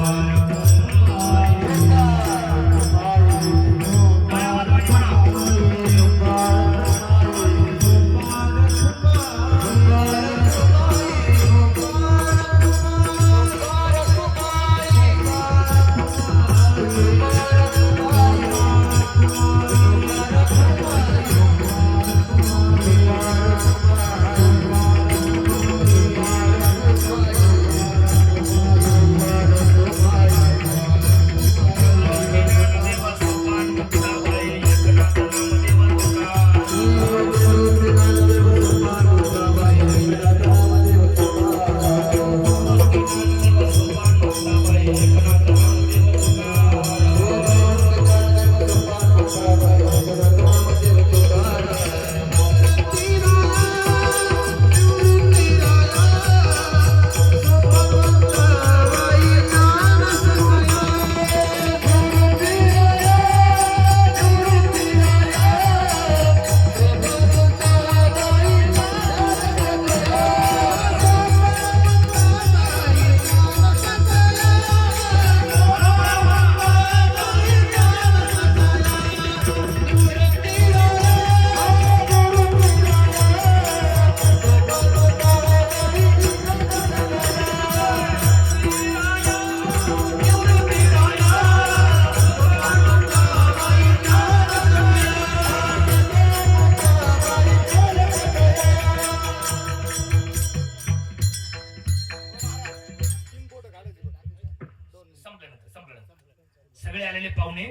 Speaker 1: सगळे आलेले पाहुणे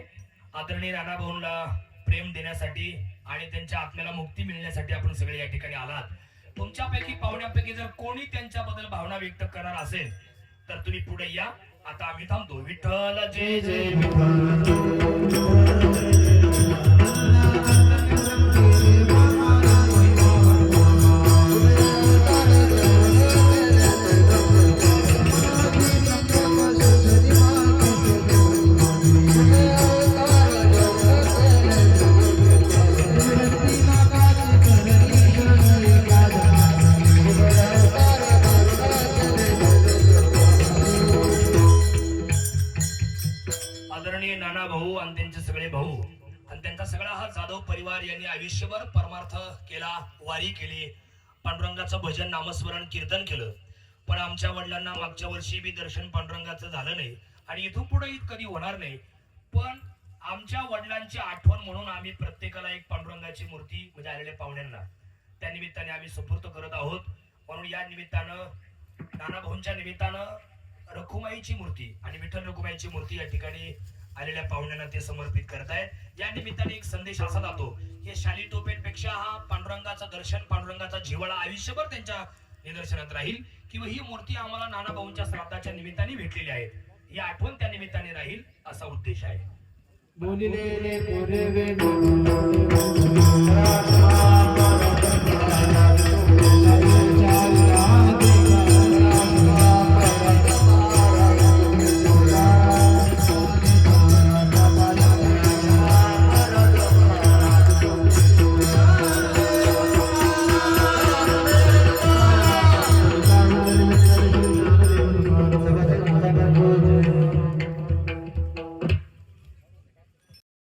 Speaker 1: आदरणीय नाना भाऊंना प्रेम देण्यासाठी आणि त्यांच्या आत्म्याला मुक्ती मिळण्यासाठी आपण सगळे या ठिकाणी आलात. तुमच्यापैकी पाहुण्यापैकी जर कोणी त्यांच्याबद्दल भावना व्यक्त करणार असेल तर तुम्ही पुढे या. आता आम्ही थांबतो. विठ्ठल जय जय विठ्ठल. नाना भाऊ आणि त्यांचे सगळे भाऊ आणि त्यांचा सगळा हा जाधव परिवार यांनी आयुष्यभर परमार्थ केला, वारी केली, पांडुरंगाचं भजन नामस्मरण कीर्तन केलं. पण आमच्या वडिलांना मागच्या वर्षी बी दर्शन पांडुरंगाचं झालं नाही आणि इथून पुढे कधी होणार नाही. पण आमच्या वडिलांची आठवण म्हणून आम्ही प्रत्येकाला एक पांडुरंगाची मूर्ती म्हणजे आलेल्या पाहुण्यांना त्या निमित्ताने आम्ही सुपूर्द करत आहोत. म्हणून या निमित्तानं नाना भाऊंच्या निमित्तानं रखुमाईची मूर्ती आणि विठ्ठल रखुमाईची मूर्ती या ठिकाणी आलेल्या पाहुण्यांना ते समर्पित करतायत. या निमित्ताने एक संदेश असा जातो की शाली टोपेंपेक्षा हा पांडुरंगाचं दर्शन, पांडुरंगाचा जिव्हाळा आयुष्यभर त्यांच्या निदर्शनात राहील किंवा ही मूर्ती आम्हाला नाना भाऊंच्या श्राद्धाच्या निमित्ताने भेटलेली आहे, ही आठवण त्या निमित्ताने राहील असा उद्देश आहे.
Speaker 2: बोलिलेले पूर्वे